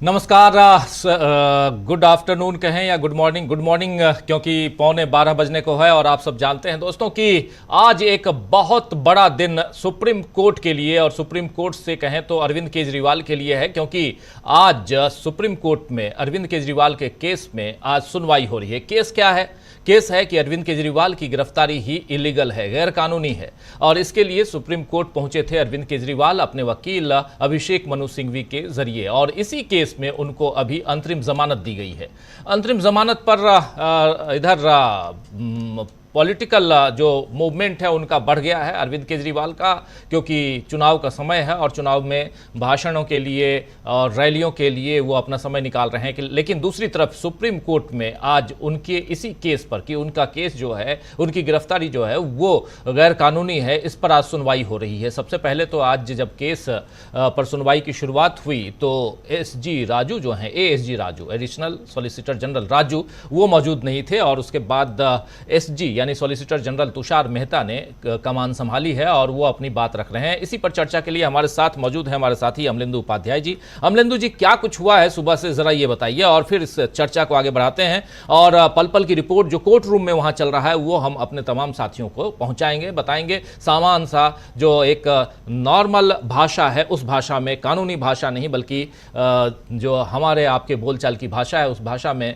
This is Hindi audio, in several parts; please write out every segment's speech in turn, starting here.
नमस्कार। गुड आफ्टरनून कहें या गुड मॉर्निंग क्योंकि 11:15 बजने को है और आप सब जानते हैं दोस्तों कि आज एक बहुत बड़ा दिन सुप्रीम कोर्ट के लिए और सुप्रीम कोर्ट से कहें तो अरविंद केजरीवाल के लिए है, क्योंकि आज सुप्रीम कोर्ट में अरविंद केजरीवाल के केस में आज सुनवाई हो रही है। केस क्या है? केस है कि अरविंद केजरीवाल की गिरफ्तारी ही इलीगल है, गैर कानूनी है, और इसके लिए सुप्रीम कोर्ट पहुंचे थे अरविंद केजरीवाल अपने वकील अभिषेक मनु सिंघवी के जरिए, और इसी केस में उनको अभी अंतरिम जमानत दी गई है। अंतरिम जमानत पर इधर पॉलिटिकल जो मूवमेंट है उनका बढ़ गया है अरविंद केजरीवाल का, क्योंकि चुनाव का समय है और चुनाव में भाषणों के लिए और रैलियों के लिए वो अपना समय निकाल रहे हैं। लेकिन दूसरी तरफ सुप्रीम कोर्ट में आज उनके इसी केस पर कि उनका केस जो है, उनकी गिरफ्तारी जो है वो गैर कानूनी है, इस पर आज सुनवाई हो रही है। सबसे पहले तो आज जब केस पर सुनवाई की शुरुआत हुई तो एसजी राजू जो हैं, ASG Raju, additional solicitor general Raju, वो मौजूद नहीं थे, और उसके बाद एसजी यानी सॉलिसिटर जनरल तुषार मेहता ने कमान संभाली है और वो अपनी बात रख रहे हैं। इसी पर चर्चा के लिए हमारे साथ मौजूद है हमारे साथी अमलेंदु उपाध्याय जी। अमलेंदु जी, क्या कुछ हुआ है सुबह से, जरा ये बताइए, और फिर इस चर्चा को आगे बढ़ाते हैं। और पल पल की रिपोर्ट जो कोर्ट रूम में वहां चल रहा है वो हम अपने तमाम साथियों को पहुंचाएंगे, बताएंगे। सामान सा जो एक नॉर्मल भाषा है उस भाषा में, कानूनी भाषा नहीं बल्कि जो हमारे आपके बोलचाल की भाषा है उस भाषा में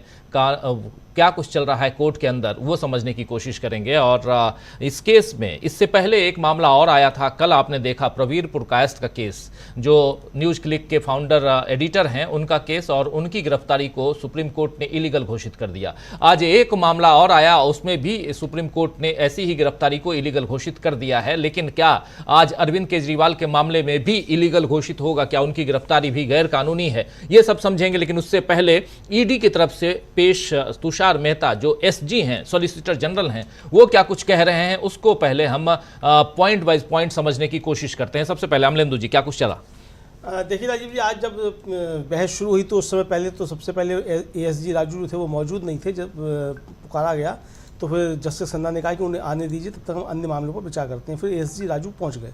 क्या कुछ चल रहा है कोर्ट के अंदर, वो समझने की कोशिश करेंगे। और इस केस में इससे पहले एक मामला और आया था, कल आपने देखा प्रवीर पुरकायस्थ का केस, जो न्यूज क्लिक के फाउंडर एडिटर हैं, उनका केस, और उनकी गिरफ्तारी को सुप्रीम कोर्ट ने इलीगल घोषित कर दिया। आज एक मामला और आया, उसमें भी सुप्रीम कोर्ट ने ऐसी ही गिरफ्तारी को इलीगल घोषित कर दिया है। लेकिन क्या आज अरविंद केजरीवाल के मामले में भी इलीगल घोषित होगा? क्या उनकी गिरफ्तारी भी गैर कानूनी है? ये सब समझेंगे। लेकिन उससे पहले ईडी की तरफ से पेश तुषार मेहता जो एसजी हैं, सॉलिसिटर जनरल हैं, वो क्या कुछ कह रहे हैं, उसको पहले हम पॉइंट वाइज पॉइंट समझने की कोशिश करते हैं। सबसे पहले अमलेंदु जी, क्या कुछ चला? देखिए राजीव जी, आज जब बहस शुरू हुई तो उस समय पहले तो सबसे पहले एएसजी राजू जो थे वो मौजूद नहीं थे। जब पुकारा गया तो फिर जस्टिस खन्ना ने कहा कि उन्हें आने दीजिए, तब तक हम अन्य मामलों पर विचार करते हैं। फिर एएसजी राजू पहुंच गए।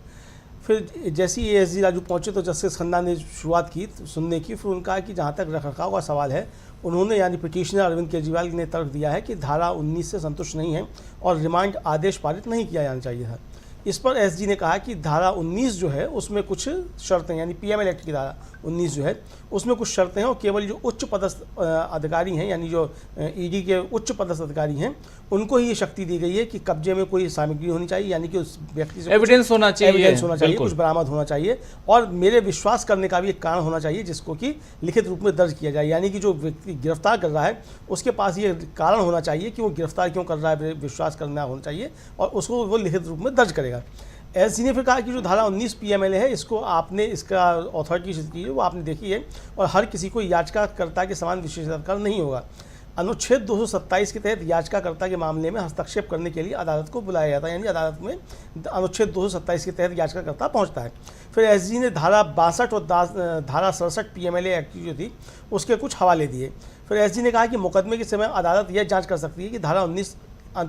फिर जैसे ही एएसजी राजू पहुंचे तो जस्टिस खन्ना ने शुरुआत की सुनने की। फिर उनका कि जहाँ तक रखरखाव का सवाल है, उन्होंने यानी पिटिशनर अरविंद केजरीवाल ने तर्क दिया है कि धारा 19 से संतुष्ट नहीं है और रिमांड आदेश पारित नहीं किया जाना चाहिए था। इस पर एसजी ने कहा कि धारा 19 जो है उसमें कुछ शर्तें, यानी पीएमएल एक्ट की धारा 19 जो है उसमें कुछ शर्तें हैं, और केवल जो उच्च पदस्थ अधिकारी हैं, यानी जो ईडी के उच्च पदस्थ अधिकारी हैं, उनको ही ये शक्ति दी गई है कि कब्जे में कोई सामग्री होनी चाहिए, यानी कि उस व्यक्ति से एविडेंस होना चाहिए, कुछ बरामद होना चाहिए, और मेरे विश्वास करने का भी एक कारण होना चाहिए जिसको कि लिखित रूप में दर्ज किया जाए। यानी कि जो व्यक्ति गिरफ्तार कर रहा है उसके पास ये कारण होना चाहिए कि वो गिरफ्तार क्यों कर रहा है, विश्वास करना होना चाहिए, और उसको वो लिखित रूप में दर्ज करेगा। एसजी ने फिर कहा कि जो धारा 19 पीएमएल है, इसको आपने, इसका अथॉरिटी की है वो आपने देखी है, और हर किसी को याचिकाकर्ता के समान विशेषाधिकार नहीं होगा। अनुच्छेद 227 के तहत याचिकाकर्ता के मामले में हस्तक्षेप करने के लिए अदालत को बुलाया जाता है, यानी अदालत में अनुच्छेद 227 के तहत याचिकाकर्ता पहुंचता है। फिर एसजी ने धारा 62 और धारा 67 पीएमएलए एक्ट जो थी उसके कुछ हवाले दिए। फिर एसजी ने कहा कि मुकदमे के समय अदालत यह जाँच कर सकती है कि धारा 19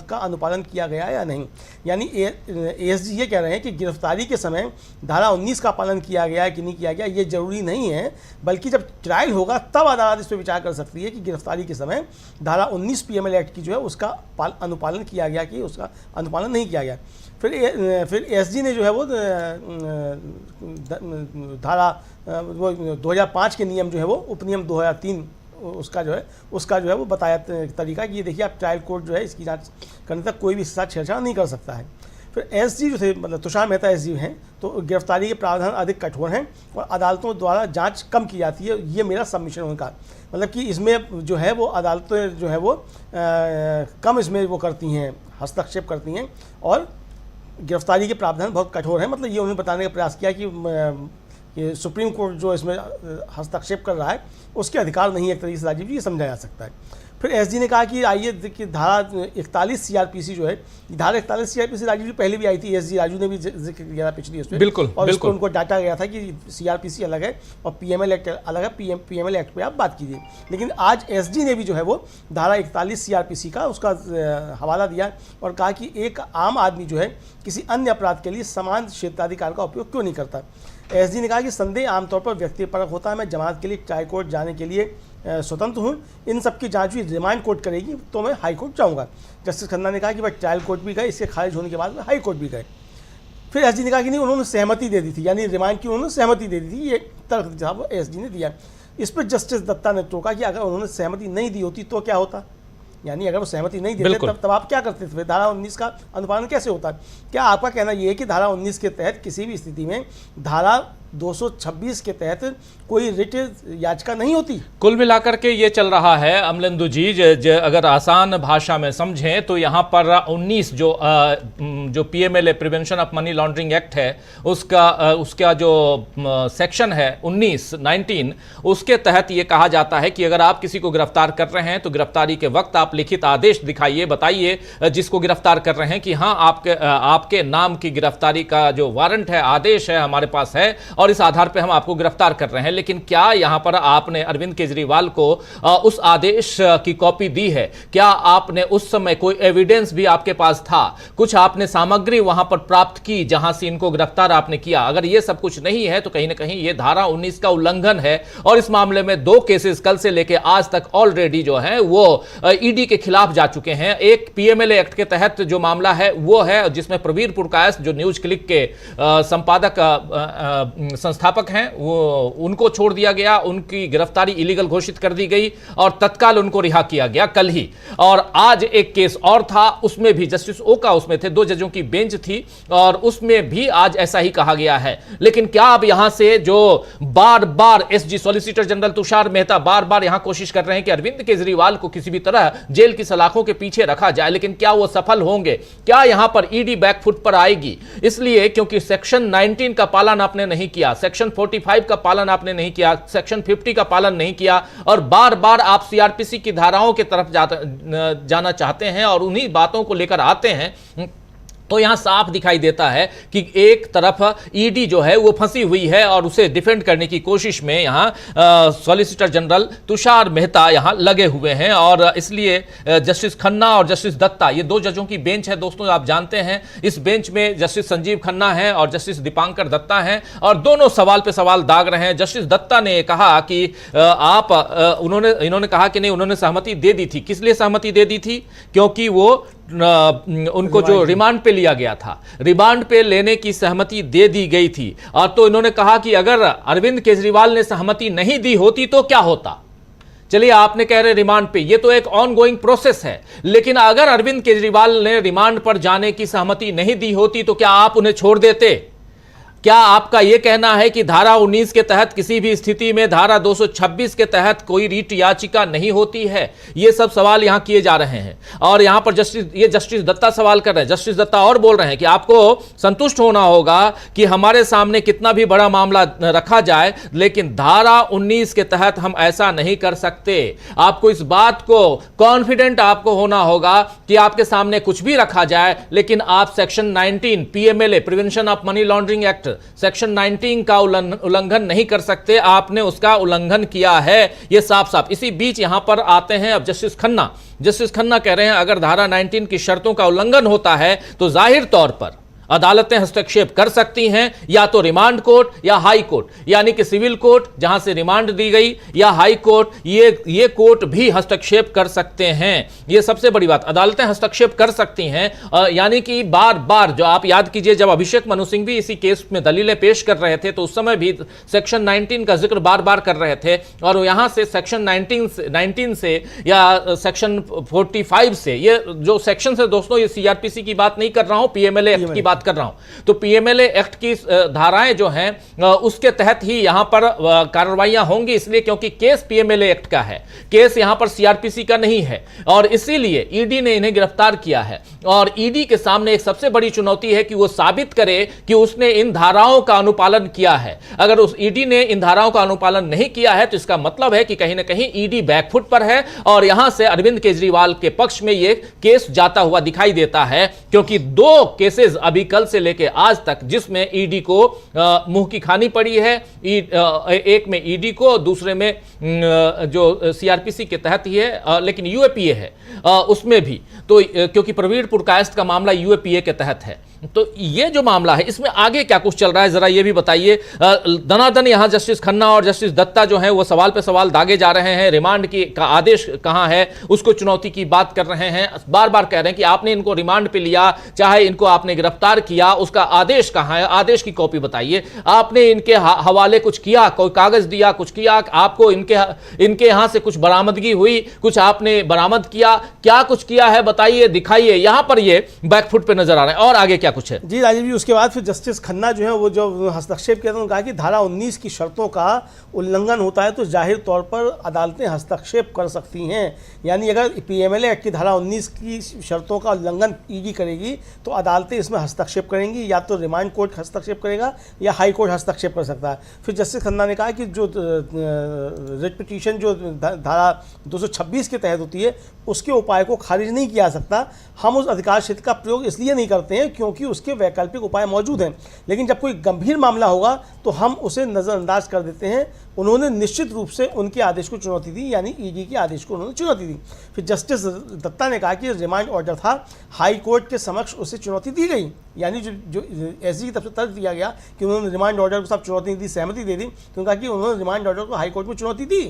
का अनुपालन किया गया है या नहीं। यानी एएसजी ये कह रहे हैं कि गिरफ्तारी के समय धारा 19 का पालन किया गया है कि नहीं किया गया, ये जरूरी नहीं है, बल्कि जब ट्रायल होगा तब अदालत इस पर विचार कर सकती है कि गिरफ्तारी के समय धारा 19 पीएमएल एक्ट की जो है उसका अनुपालन किया गया कि उसका अनुपालन नहीं किया गया। फिर एसजी ने जो है वो धारा 2005 के नियम जो है वो उपनियम 2003 उसका जो है वो बताया तरीका कि ये देखिए आप ट्रायल कोर्ट जो है इसकी जांच करने तक कोई भी इसके साथ छेड़छाड़ नहीं कर सकता है। फिर एसजी जो थे, मतलब तुषार मेहता एसजी हैं, तो गिरफ्तारी के प्रावधान अधिक कठोर हैं और अदालतों द्वारा जांच कम की जाती है। ये मेरा सबमिशन उनका, मतलब कि इसमें जो है वो अदालतें जो है वो कम इसमें वो करती हैं, हस्तक्षेप करती हैं, और गिरफ्तारी के प्रावधान बहुत कठोर हैं। मतलब ये उन्होंने बताने का प्रयास किया कि ये सुप्रीम कोर्ट जो इसमें हस्तक्षेप कर रहा है उसके अधिकार नहीं है, एक तरीके से राजीव जी ये समझा जा सकता है। फिर एसजी ने कहा कि आइए देखिए धारा 41 सीआरपीसी जो है, धारा 41 सीआरपीसी राजीव जी पहले भी आई थी, एसजी राजू ने भी जिक्र किया था पिछली उसमें, बिल्कुल, और बिल्कुल। उनको डाटा गया था कि सीआरपीसी अलग है और पीएमएल एक्ट अलग है, पीएमएल एक्ट पे आप बात कीजिए। लेकिन आज एसजी ने भी जो है वो धारा 41 सीआरपीसी का उसका हवाला दिया और कहा कि एक आम आदमी जो है किसी अन्य अपराध के लिए समान क्षेत्राधिकार का उपयोग क्यों नहीं करता। एसजी ने कहा कि संदेह आमतौर पर व्यक्तिपरक होता है, मैं जमानत के लिए ट्राई कोर्ट जाने के लिए स्वतंत्र हूँ, इन सब की जांच हुई रिमांड कोर्ट करेगी तो मैं हाई कोर्ट जाऊँगा। जस्टिस खन्ना ने कहा कि वह ट्रायल कोर्ट भी गए, इसके खारिज होने के बाद वह हाई कोर्ट भी गए। फिर एसजी ने कहा कि नहीं, उन्होंने सहमति दे दी थी, यानी रिमांड की उन्होंने सहमति दे दी थी, ये तर्क जहाँ वो एसजी ने दिया। इस पर जस्टिस दत्ता ने टोका कि अगर उन्होंने सहमति नहीं दी होती तो क्या होता, यानी अगर वो सहमति नहीं देते तब आप क्या करते थे, धारा 19 का अनुपालन कैसे होता है। क्या आपका कहना यह है कि धारा 19 के तहत किसी भी स्थिति में धारा 226 के तहत कोई रिट याचिका नहीं होती? कुल मिलाकर के ये चल रहा है अमलेंदु जी, अगर आसान भाषा में समझें तो यहाँ पर 19 जो PMLA prevention of money laundering act है उसका जो सेक्शन है 19 उसके तहत ये कहा जाता है कि अगर आप किसी को गिरफ्तार कर रहे हैं तो गिरफ्तारी के वक्त आप लिखित आदेश दिखाइए, बताइए जिसको गिरफ्तार कर रहे हैं कि हाँ आपके नाम की गिरफ्तारी का जो वारंट है, आदेश है, हमारे पास है और इस आधार पे हम आपको गिरफ्तार कर रहे हैं। लेकिन क्या यहां पर आपने अरविंद केजरीवाल को उस आदेश की कॉपी दी है? क्या आपने उस समय कोई एविडेंस भी आपके पास था? कुछ आपने सामग्री वहां पर प्राप्त की जहां से इनको गिरफ्तार आपने किया? अगर यह सब कुछ नहीं है तो कहीं ना कहीं यह धारा 19 का उल्लंघन है और इस मामले में 2 केसेस कल से लेकर आज तक ऑलरेडी जो है वो ईडी के खिलाफ जा चुके हैं। एक पीएमएलए एक्ट के तहत जो मामला है वो है जिसमें प्रवीर पुरकायस्थ जो न्यूज क्लिक के संपादक संस्थापक हैं वो उनको छोड़ दिया गया, उनकी गिरफ्तारी इलीगल घोषित कर दी गई और तत्काल उनको रिहा किया गया कल ही। और आज एक केस और था, उसमें भी जस्टिस ओका उसमें थे, 2 जजों की बेंच थी और उसमें भी आज ऐसा ही कहा गया है। लेकिन क्या अब यहां से जो बार बार SG solicitor general Tushar Mehta बार बार यहां कोशिश कर रहे हैं कि अरविंद केजरीवाल को किसी भी तरह जेल की सलाखों के पीछे रखा जाए, लेकिन क्या वो सफल होंगे? क्या यहां पर ईडी बैकफुट पर आएगी? इसलिए क्योंकि सेक्शन 19 का पालन आपने नहीं किया, सेक्शन 45 का पालन आपने नहीं किया, सेक्शन 50 का पालन नहीं किया और बार बार आप सीआरपीसी की धाराओं की तरफ जाना चाहते हैं और उन्हीं बातों को लेकर आते हैं। तो यहां साफ दिखाई देता है कि एक तरफ ईडी जो है वो फंसी हुई है और उसे डिफेंड करने की कोशिश में यहां सॉलिसिटर जनरल तुषार मेहता यहां लगे हुए हैं और इसलिए जस्टिस खन्ना और जस्टिस दत्ता, ये 2 जजों की बेंच है दोस्तों, आप जानते हैं। इस बेंच में जस्टिस संजीव खन्ना है और जस्टिस दीपांकर दत्ता हैं और दोनों सवाल पे सवाल दाग रहे हैं। जस्टिस दत्ता ने कहा कि इन्होंने कहा कि नहीं, उन्होंने सहमति दे दी थी। किस लिए सहमति दे दी थी? क्योंकि वो उनको जो रिमांड पे लिया गया था, रिमांड पे लेने की सहमति दे दी गई थी। और तो इन्होंने कहा कि अगर अरविंद केजरीवाल ने सहमति नहीं दी होती तो क्या होता? चलिए, आपने कह रहे रिमांड पे, ये तो एक ऑनगोइंग प्रोसेस है, लेकिन अगर अरविंद केजरीवाल ने रिमांड पर जाने की सहमति नहीं दी होती तो क्या आप उन्हें छोड़ देते? क्या आपका यह कहना है कि धारा 19 के तहत किसी भी स्थिति में धारा 226 के तहत कोई रीट याचिका नहीं होती है? ये सब सवाल यहां किए जा रहे हैं और यहां पर जस्टिस दत्ता सवाल कर रहे हैं। जस्टिस दत्ता और बोल रहे हैं कि आपको संतुष्ट होना होगा कि हमारे सामने कितना भी बड़ा मामला रखा जाए, लेकिन धारा 19 के तहत हम ऐसा नहीं कर सकते। आपको इस बात को कॉन्फिडेंट आपको होना होगा कि आपके सामने कुछ भी रखा जाए, लेकिन आप section 19 PMLA prevention of money laundering act section 19 का उल्लंघन नहीं कर सकते। आपने उसका उल्लंघन किया है, यह साफ साफ। इसी बीच यहां पर आते हैं अब जस्टिस खन्ना कह रहे हैं अगर धारा 19 की शर्तों का उल्लंघन होता है तो जाहिर तौर पर अदालतें हस्तक्षेप कर सकती हैं, या तो रिमांड कोर्ट या हाई कोर्ट, यानी कि सिविल कोर्ट जहां से रिमांड दी गई या हाई कोर्ट, ये कोर्ट भी हस्तक्षेप कर सकते हैं। ये सबसे बड़ी बात, अदालतें हस्तक्षेप कर सकती हैं। यानी कि बार बार जो आप याद कीजिए, जब अभिषेक मनु सिंह भी इसी केस में दलीलें पेश कर रहे थे तो उस समय भी सेक्शन 19 का जिक्र बार बार कर रहे थे और यहां से सेक्शन 19 से या सेक्शन 45 से, ये जो सेक्शन है दोस्तों, ये सीआरपीसी की बात नहीं कर रहा हूं, पीएमएलए एक्ट की बात कर रहा हूं। तो पीएमएलए एक्ट की धाराएं जो हैं उसके तहत ही यहां पर कार्रवाइयां होंगी, इसलिए क्योंकि केस पीएमएलए एक्ट का है, केस यहां पर सीआरपीसी का नहीं है और इसीलिए ईडी ने इन्हें गिरफ्तार किया है। और ईडी के सामने एक सबसे बड़ी चुनौती है कि वो साबित करे कि उसने इन धाराओं का अनुपालन किया है। अगर उस ईडी ने इन धाराओं का अनुपालन नहीं किया है तो इसका मतलब है कि कहीं ना कहीं ईडी बैकफुट पर है और यहां से अरविंद केजरीवाल के पक्ष में यह केस जाता हुआ दिखाई देता है, क्योंकि 2 केसेस अभी कल से लेके आज तक, जिसमें ईडी को मुंह की खानी पड़ी है। एक में ईडी को, दूसरे में जो सीआरपीसी के तहत ही है, लेकिन यूएपीए है उसमें भी, तो क्योंकि प्रवीण पुरकायस्थ का मामला यूएपीए के तहत है। तो ये जो मामला है, इसमें आगे क्या कुछ चल रहा है, जरा ये भी बताइए। दनादन यहां जस्टिस खन्ना और जस्टिस दत्ता जो है वो सवाल पे सवाल दागे जा रहे हैं। रिमांड का आदेश कहां है, उसको चुनौती की बात कर रहे हैं। बार बार कह रहे हैं कि आपने इनको रिमांड पे लिया, चाहे इनको आपने गिरफ्तार किया, उसका आदेश कहां है, आदेश की कॉपी बताइए। आपने इनके हवाले कुछ किया, कोई कागज दिया, कुछ किया, आपको इनके यहां से कुछ बरामदगी हुई, कुछ आपने बरामद किया, क्या कुछ किया है बताइए, दिखाइए। यहां पर ये बैकफुट पे नजर आ रहे हैं। और आगे क्या कुछ है? जी राजीव जी, उसके बाद फिर जस्टिस खन्ना जो है वो जो हस्तक्षेप किया था, उन्होंने कहा कि धारा 19 की शर्तों का उल्लंघन होता है तो जाहिर तौर पर अदालतें हस्तक्षेप कर सकती हैं। यानी अगर पीएमएलए एक्ट की धारा 19 की शर्तों का उल्लंघन ईडी करेगी तो अदालतें इसमें हस्तक्षेप करेंगी, या तो रिमांड कोर्ट हस्तक्षेप करेगा या हाई कोर्ट हस्तक्षेप कर सकता है। फिर जस्टिस खन्ना ने कहा कि जो रिट पिटीशन जो धारा 226 के तहत होती है उसके उपाय को खारिज नहीं किया जा सकता। हम उस अधिकार क्षेत्र का प्रयोग इसलिए नहीं करते हैं क्योंकि उसके वैकल्पिक उपाय मौजूद हैं, लेकिन जब कोई गंभीर मामला होगा तो हम उसे नज़रअंदाज कर देते हैं। उन्होंने निश्चित रूप से उनके आदेश को चुनौती दी, यानी ईडी के आदेश को उन्होंने चुनौती दी। फिर जस्टिस दत्ता ने कहा कि रिमांड ऑर्डर था, हाई कोर्ट के समक्ष उसे चुनौती दी गई, यानी जो एसजी की तरफ से तर्क दिया गया कि उन्होंने रिमांड ऑर्डर को सब चुनौती दी, सहमति दे दी, तो कहा कि उन्होंने रिमांड ऑर्डर को हाई कोर्ट में चुनौती दी,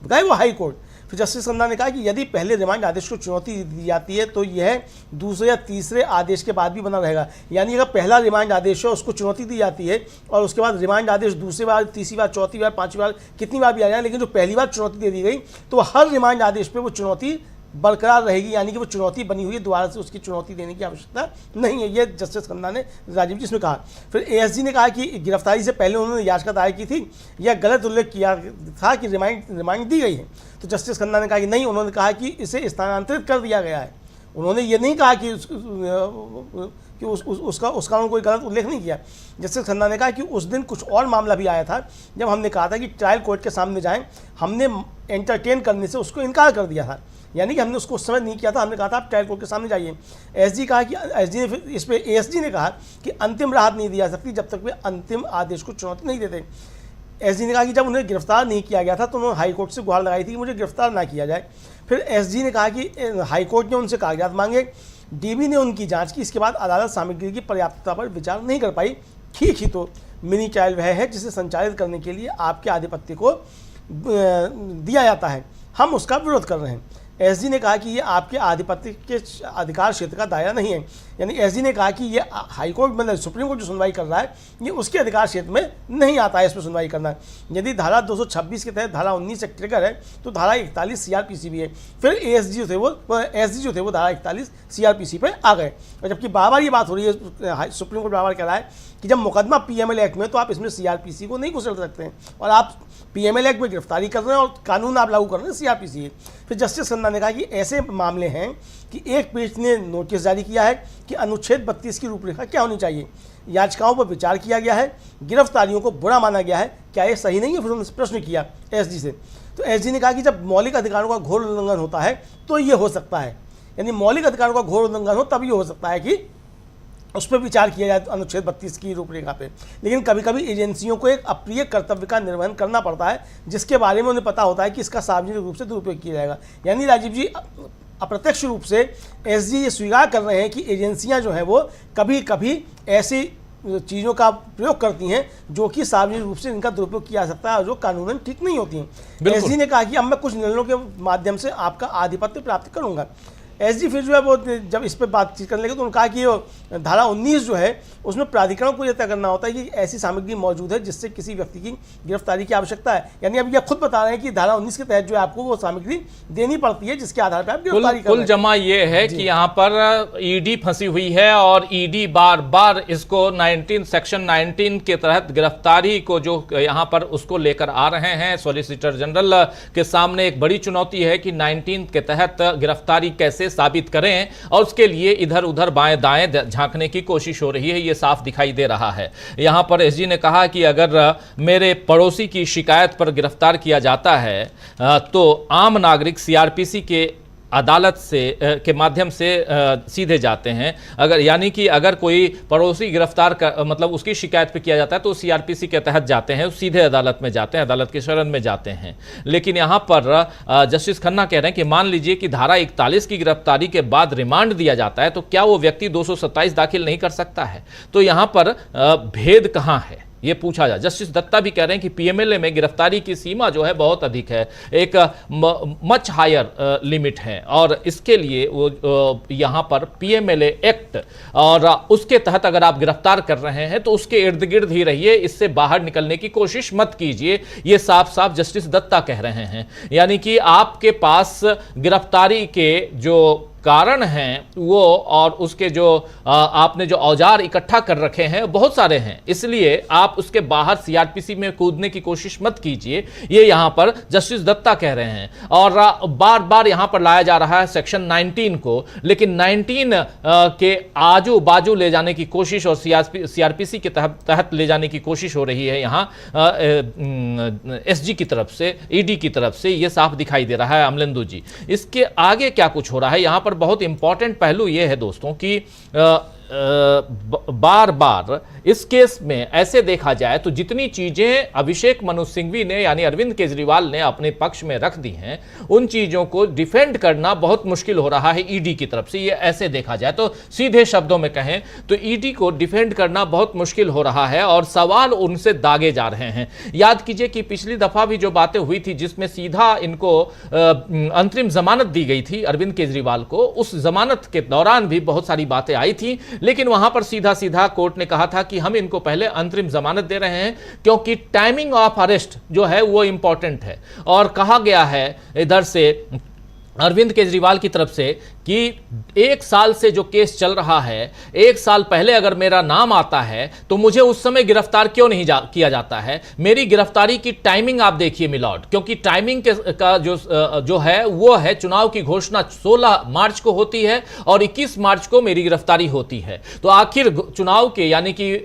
गए वो हाई कोर्ट। फिर जस्टिस खन्ना ने कहा कि यदि पहले रिमांड आदेश को चुनौती दी जाती है तो यह दूसरे या तीसरे आदेश के बाद भी बना रहेगा। यानी अगर पहला रिमांड आदेश है उसको चुनौती दी जाती है और उसके बाद रिमांड आदेश दूसरी बार, तीसरी बार, चौथी बार, पांचवी बार, कितनी बार भी आ जाए, लेकिन जो पहली बार चुनौती दे दी गई तो हर रिमांड आदेश पर वो चुनौती बरकरार रहेगी, यानी कि वो चुनौती बनी हुई है, दोबारा से उसकी चुनौती देने की आवश्यकता नहीं है। ये जस्टिस खन्ना ने राजीव जी इसमें कहा। फिर एएसजी ने कहा कि गिरफ्तारी से पहले उन्होंने याचिका दायर की थी, यह गलत उल्लेख किया था कि रिमांड दी गई है। तो जस्टिस खन्ना ने कहा कि नहीं, उन्होंने कहा कि इसे स्थानांतरित कर दिया गया है। उन्होंने ये नहीं कहा कि उसका कोई गलत उल्लेख नहीं किया। जस्टिस खन्ना ने कहा कि उस दिन कुछ और मामला भी आया था जब हमने कहा था कि ट्रायल कोर्ट के सामने जाएं, हमने एंटरटेन करने से उसको इनकार कर दिया था, यानी कि हमने उसको उस समय नहीं किया था, हमने कहा था आप ट्रायल कोर्ट के सामने जाइए। एसजी कहा कि एसजी ने फिर इस पर एएसजी ने कहा कि अंतिम राहत नहीं दी जा सकती जब तक वे अंतिम आदेश को चुनौती नहीं देते। एसजी ने कहा कि जब उन्हें गिरफ्तार नहीं किया गया था तो उन्होंने हाई कोर्ट से गुहार लगाई थी कि मुझे गिरफ्तार ना किया जाए। फिर एसजी ने कहा कि हाई कोर्ट ने उनसे कागजात मांगे, डीबी ने उनकी जांच की, इसके बाद अदालत सामग्री की पर्याप्तता पर विचार नहीं कर पाई। ठीक ही तो मिनी ट्रायल वह है जिसे संचालित करने के लिए आपके आधिपत्य को दिया जाता है, हम उसका विरोध कर रहे हैं। एसजी ने कहा कि ये आपके आधिपत्य के अधिकार क्षेत्र का दायरा नहीं है, यानी एसजी ने कहा कि ये हाई कोर्ट मतलब सुप्रीम कोर्ट जो सुनवाई कर रहा है ये उसके अधिकार क्षेत्र में नहीं आता है इस पर सुनवाई करना। यदि धारा 226 के तहत धारा 19 एक ट्रिगर है तो धारा 41 सीआरपीसी भी है। फिर एएसजी जो थे वो धारा 41 सीआरपीसी पे आ गए। और जबकि बार बार ये बात हो रही है, सुप्रीम कोर्ट बार बार कह रहा है कि जब मुकदमा पीएमएलए एक्ट में तो आप इसमें सीआरपीसी को नहीं घुसेड़ सकते हैं, और आप पीएमएलए एक्ट में गिरफ्तारी कर रहे हैं और कानून आप लागू कर रहे हैं सीआरपीसी। फिर जस्टिस खन्ना ने कहा कि ऐसे मामले हैं कि एक पीठ ने नोटिस जारी किया है कि अनुच्छेद 32 की रूपरेखा क्या होनी चाहिए, याचिकाओं पर विचार किया गया है, गिरफ्तारियों को बुरा माना गया है, क्या ये सही नहीं है? फिर उन्होंने प्रश्न किया एसजी से, तो एसजी ने कहा कि जब मौलिक अधिकारों का घोर उल्लंघन होता है तो ये हो सकता है, यानी मौलिक अधिकारों का घोर उल्लंघन हो तब ये हो सकता है कि उस पर विचार किया जाए अनुच्छेद 32 की रूपरेखा पे। लेकिन कभी कभी एजेंसियों को एक अप्रिय कर्तव्य का निर्वहन करना पड़ता है जिसके बारे में उन्हें पता होता है कि इसका सार्वजनिक रूप से दुरुपयोग किया जाएगा। यानी राजीव जी अप्रत्यक्ष रूप से एसजी ये स्वीकार कर रहे हैं कि एजेंसियां जो हैं वो कभी कभी ऐसी चीज़ों का प्रयोग करती हैं जो कि सार्वजनिक रूप से इनका दुरुपयोग किया जा सकता है और जो कानूनन ठीक नहीं होती हैं। एसजी ने कहा कि अब मैं कुछ निर्णयों के माध्यम से आपका आधिपत्य प्राप्त करूँगा। एसजी फिर जो है वो जब इस पर बातचीत करने लगे तो उन्होंने कहा कि धारा 19 जो है उसमें प्राधिकरण को यह तय करना होता है कि ऐसी सामग्री मौजूद है जिससे किसी व्यक्ति की गिरफ्तारी की आवश्यकता है। यानी अब ये खुद बता रहे हैं कि धारा 19 के तहत जो है आपको वो सामग्री देनी पड़ती है जिसके आधार पर आप गिरफ्तारी कर रहे हैं। कुल जमा ये है कि यहाँ पर ईडी फंसी हुई है और ईडी बार बार इसको सेक्शन 19 के तहत गिरफ्तारी को जो यहाँ पर उसको लेकर आ रहे हैं। सॉलिसिटर जनरल के सामने एक बड़ी चुनौती है कि 19 के तहत गिरफ्तारी कैसे साबित करें, और उसके लिए इधर उधर बाएं दाएं झांकने की कोशिश हो रही है, ये साफ दिखाई दे रहा है। यहां पर एसजी ने कहा कि अगर मेरे पड़ोसी की शिकायत पर गिरफ्तार किया जाता है तो आम नागरिक सीआरपीसी के अदालत से के माध्यम से सीधे जाते हैं। अगर यानी कि अगर कोई पड़ोसी गिरफ्तार कर मतलब उसकी शिकायत पे किया जाता है तो सीआरपीसी के तहत जाते हैं, सीधे अदालत में जाते हैं, अदालत की शरण में जाते हैं। लेकिन यहाँ पर जस्टिस खन्ना कह रहे हैं कि मान लीजिए कि धारा 41 की गिरफ्तारी के बाद रिमांड दिया जाता है तो क्या वो व्यक्ति 227 दाखिल नहीं कर सकता है? तो यहाँ पर भेद कहाँ है ये पूछा जाए। जस्टिस दत्ता भी कह रहे हैं कि पीएमएलए में गिरफ्तारी की सीमा जो है बहुत अधिक है, एक मच हायर लिमिट है, और इसके लिए वो यहाँ पर पीएमएलए एक्ट और उसके तहत अगर आप गिरफ्तार कर रहे हैं तो उसके इर्द गिर्द ही रहिए, इससे बाहर निकलने की कोशिश मत कीजिए। ये साफ साफ जस्टिस दत्ता कह रहे हैं। यानी कि आपके पास गिरफ्तारी के जो कारण हैं वो और उसके जो आपने जो औजार इकट्ठा कर रखे हैं बहुत सारे हैं, इसलिए आप उसके बाहर सीआरपीसी में कूदने की कोशिश मत कीजिए, ये यहां पर जस्टिस दत्ता कह रहे हैं। और बार बार यहां पर लाया जा रहा है सेक्शन 19 को, लेकिन 19 के आजू बाजू ले जाने की कोशिश और सीआरपीसी के तहत ले जाने की कोशिश हो रही है यहां एसजी की तरफ से, ईडी की तरफ से, ये साफ दिखाई दे रहा है अमलेंदु जी। इसके आगे क्या कुछ हो रहा है यहां पर बहुत इंपॉर्टेंट पहलू यह है दोस्तों कि बार बार इस केस में ऐसे देखा जाए तो जितनी चीजें अभिषेक मनु सिंघवी ने यानी अरविंद केजरीवाल ने अपने पक्ष में रख दी हैं, उन चीजों को डिफेंड करना बहुत मुश्किल हो रहा है ईडी की तरफ से। ये ऐसे देखा जाए तो सीधे शब्दों में कहें तो ईडी को डिफेंड करना बहुत मुश्किल हो रहा है और सवाल उनसे दागे जा रहे हैं। याद कीजिए कि पिछली दफा भी जो बातें हुई थी जिसमें सीधा इनको अंतरिम जमानत दी गई थी अरविंद केजरीवाल को, उस जमानत के दौरान भी बहुत सारी बातें आई थी, लेकिन वहां पर सीधा सीधा कोर्ट ने कहा था कि हम इनको पहले अंतरिम जमानत दे रहे हैं क्योंकि टाइमिंग ऑफ अरेस्ट जो है वो इंपॉर्टेंट है। और कहा गया है इधर से अरविंद केजरीवाल की तरफ से कि 1 साल से जो केस चल रहा है, 1 साल पहले अगर मेरा नाम आता है तो मुझे उस समय गिरफ्तार क्यों नहीं किया जाता है? मेरी गिरफ्तारी की टाइमिंग आप देखिए मिलॉर्ड, क्योंकि टाइमिंग का जो है वो है चुनाव की घोषणा 16 मार्च को होती है और 21 मार्च को मेरी गिरफ्तारी होती है। तो आखिर चुनाव के यानी कि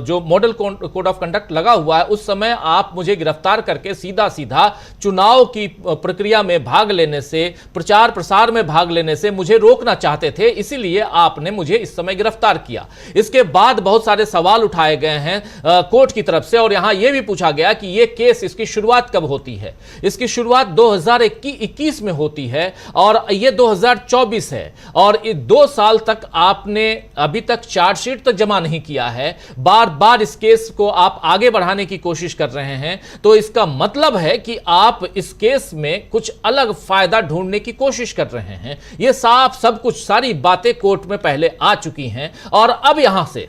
जो मॉडल कोड ऑफ कंडक्ट लगा हुआ है उस समय आप मुझे गिरफ्तार करके सीधा सीधा चुनाव की प्रक्रिया में भाग लेने से, प्रचार प्रसार में भाग लेने से मुझे रोकना चाहते थे, इसीलिए आपने मुझे इस समय गिरफ्तार किया। इसके बाद बहुत सारे सवाल उठाए गए हैं कोर्ट की तरफ से और यहां यह भी पूछा गया कि यह केस, इसकी शुरुआत कब होती है? इसकी शुरुआत 2021 में होती है और यह 2024 है और 2 साल तक आपने अभी तक चार्जशीट तक जमा नहीं किया है। बार बार इस केस को आप आगे बढ़ाने की कोशिश कर रहे हैं, तो इसका मतलब है कि आप इस केस में कुछ अलग फायदा ढूंढने की कोशिश कर रहे हैं। यह साफ सब कुछ, सारी बातें कोर्ट में पहले आ चुकी हैं और अब यहां से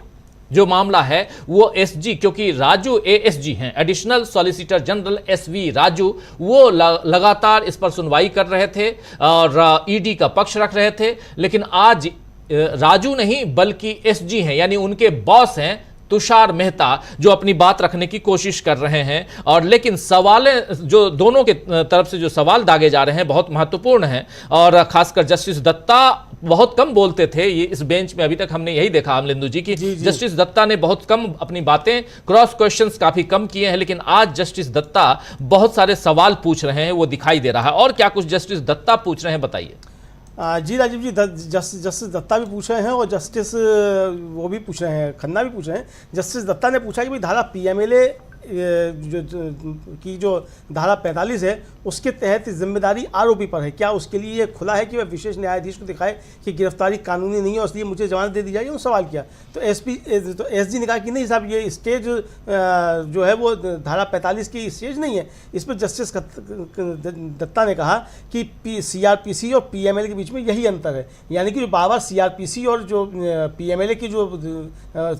जो मामला है वो एसजी, क्योंकि राजू एएसजी हैं, additional solicitor general SV Raju, वो लगातार इस पर सुनवाई कर रहे थे और ईडी का पक्ष रख रहे थे। लेकिन आज राजू नहीं बल्कि एसजी हैं, यानी उनके बॉस हैं तुषार मेहता, जो अपनी बात रखने की कोशिश कर रहे हैं। और लेकिन सवालें जो दोनों के तरफ से जो सवाल दागे जा रहे हैं बहुत महत्वपूर्ण हैं और खासकर जस्टिस दत्ता बहुत कम बोलते थे। ये इस बेंच में अभी तक हमने यही देखा अमलेंदु जी की जस्टिस दत्ता ने बहुत कम अपनी बातें, क्रॉस क्वेश्चंस काफी कम किए हैं, लेकिन आज जस्टिस दत्ता बहुत सारे सवाल पूछ रहे हैं, वो दिखाई दे रहा है। और क्या कुछ जस्टिस दत्ता पूछ रहे हैं बताइए। जी राजीव जी, जस्टिस दत्ता भी पूछ रहे हैं और जस्टिस वो भी पूछ रहे हैं, खन्ना भी पूछ रहे हैं। जस्टिस दत्ता ने पूछा कि भाई धारा पीएमएलए की जो धारा 45 है उसके तहत जिम्मेदारी आरोपी पर है, क्या उसके लिए ये खुला है कि वह विशेष न्यायाधीश को दिखाए कि गिरफ्तारी कानूनी नहीं है और इसलिए मुझे जमानत दे दी जाएगी? उन्होंने सवाल किया तो एसजी ने कहा कि नहीं साहब, ये स्टेज जो है वो धारा 45 की स्टेज नहीं है। इस पर जस्टिस दत्ता ने कहा कि सीआरपीसी और पीएमएलए के बीच में यही अंतर है, यानी कि जो बार बार सीआरपीसी और जो पीएमएलए की जो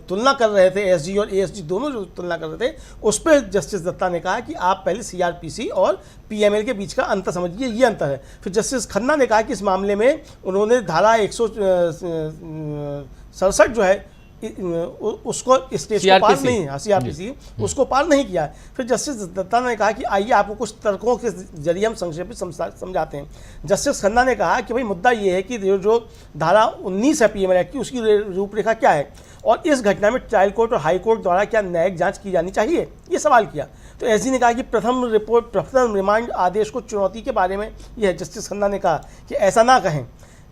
तुलना कर रहे थे, एसजी और एएसजी दोनों जो तुलना कर रहे थे, उस पर जस्टिस दत्ता ने कहा कि आप पहले सीआरपीसी और पीएमएल के बीच का अंतर समझिए, ये अंतर है। फिर जस्टिस खन्ना ने कहा कि इस मामले में उन्होंने धारा 167 जो है उसको स्टेज को पार नहीं, CRPC उसको पार नहीं किया। फिर जस्टिस दत्ता ने कहा कि आइए आपको कुछ तर्कों के जरिए हम संक्षेप में समझाते हैं। जस्टिस खन्ना ने कहा कि भाई मुद्दा ये है कि जो धारा 19 है PML एक्ट की, उसकी रूपरेखा क्या है और इस घटना में ट्रायल कोर्ट और हाई कोर्ट द्वारा क्या न्यायिक जांच की जानी चाहिए, ये सवाल किया। तो एसजी ने कहा कि प्रथम रिमांड आदेश को चुनौती के बारे में यह है। जस्टिस खन्ना ने कहा कि ऐसा ना कहें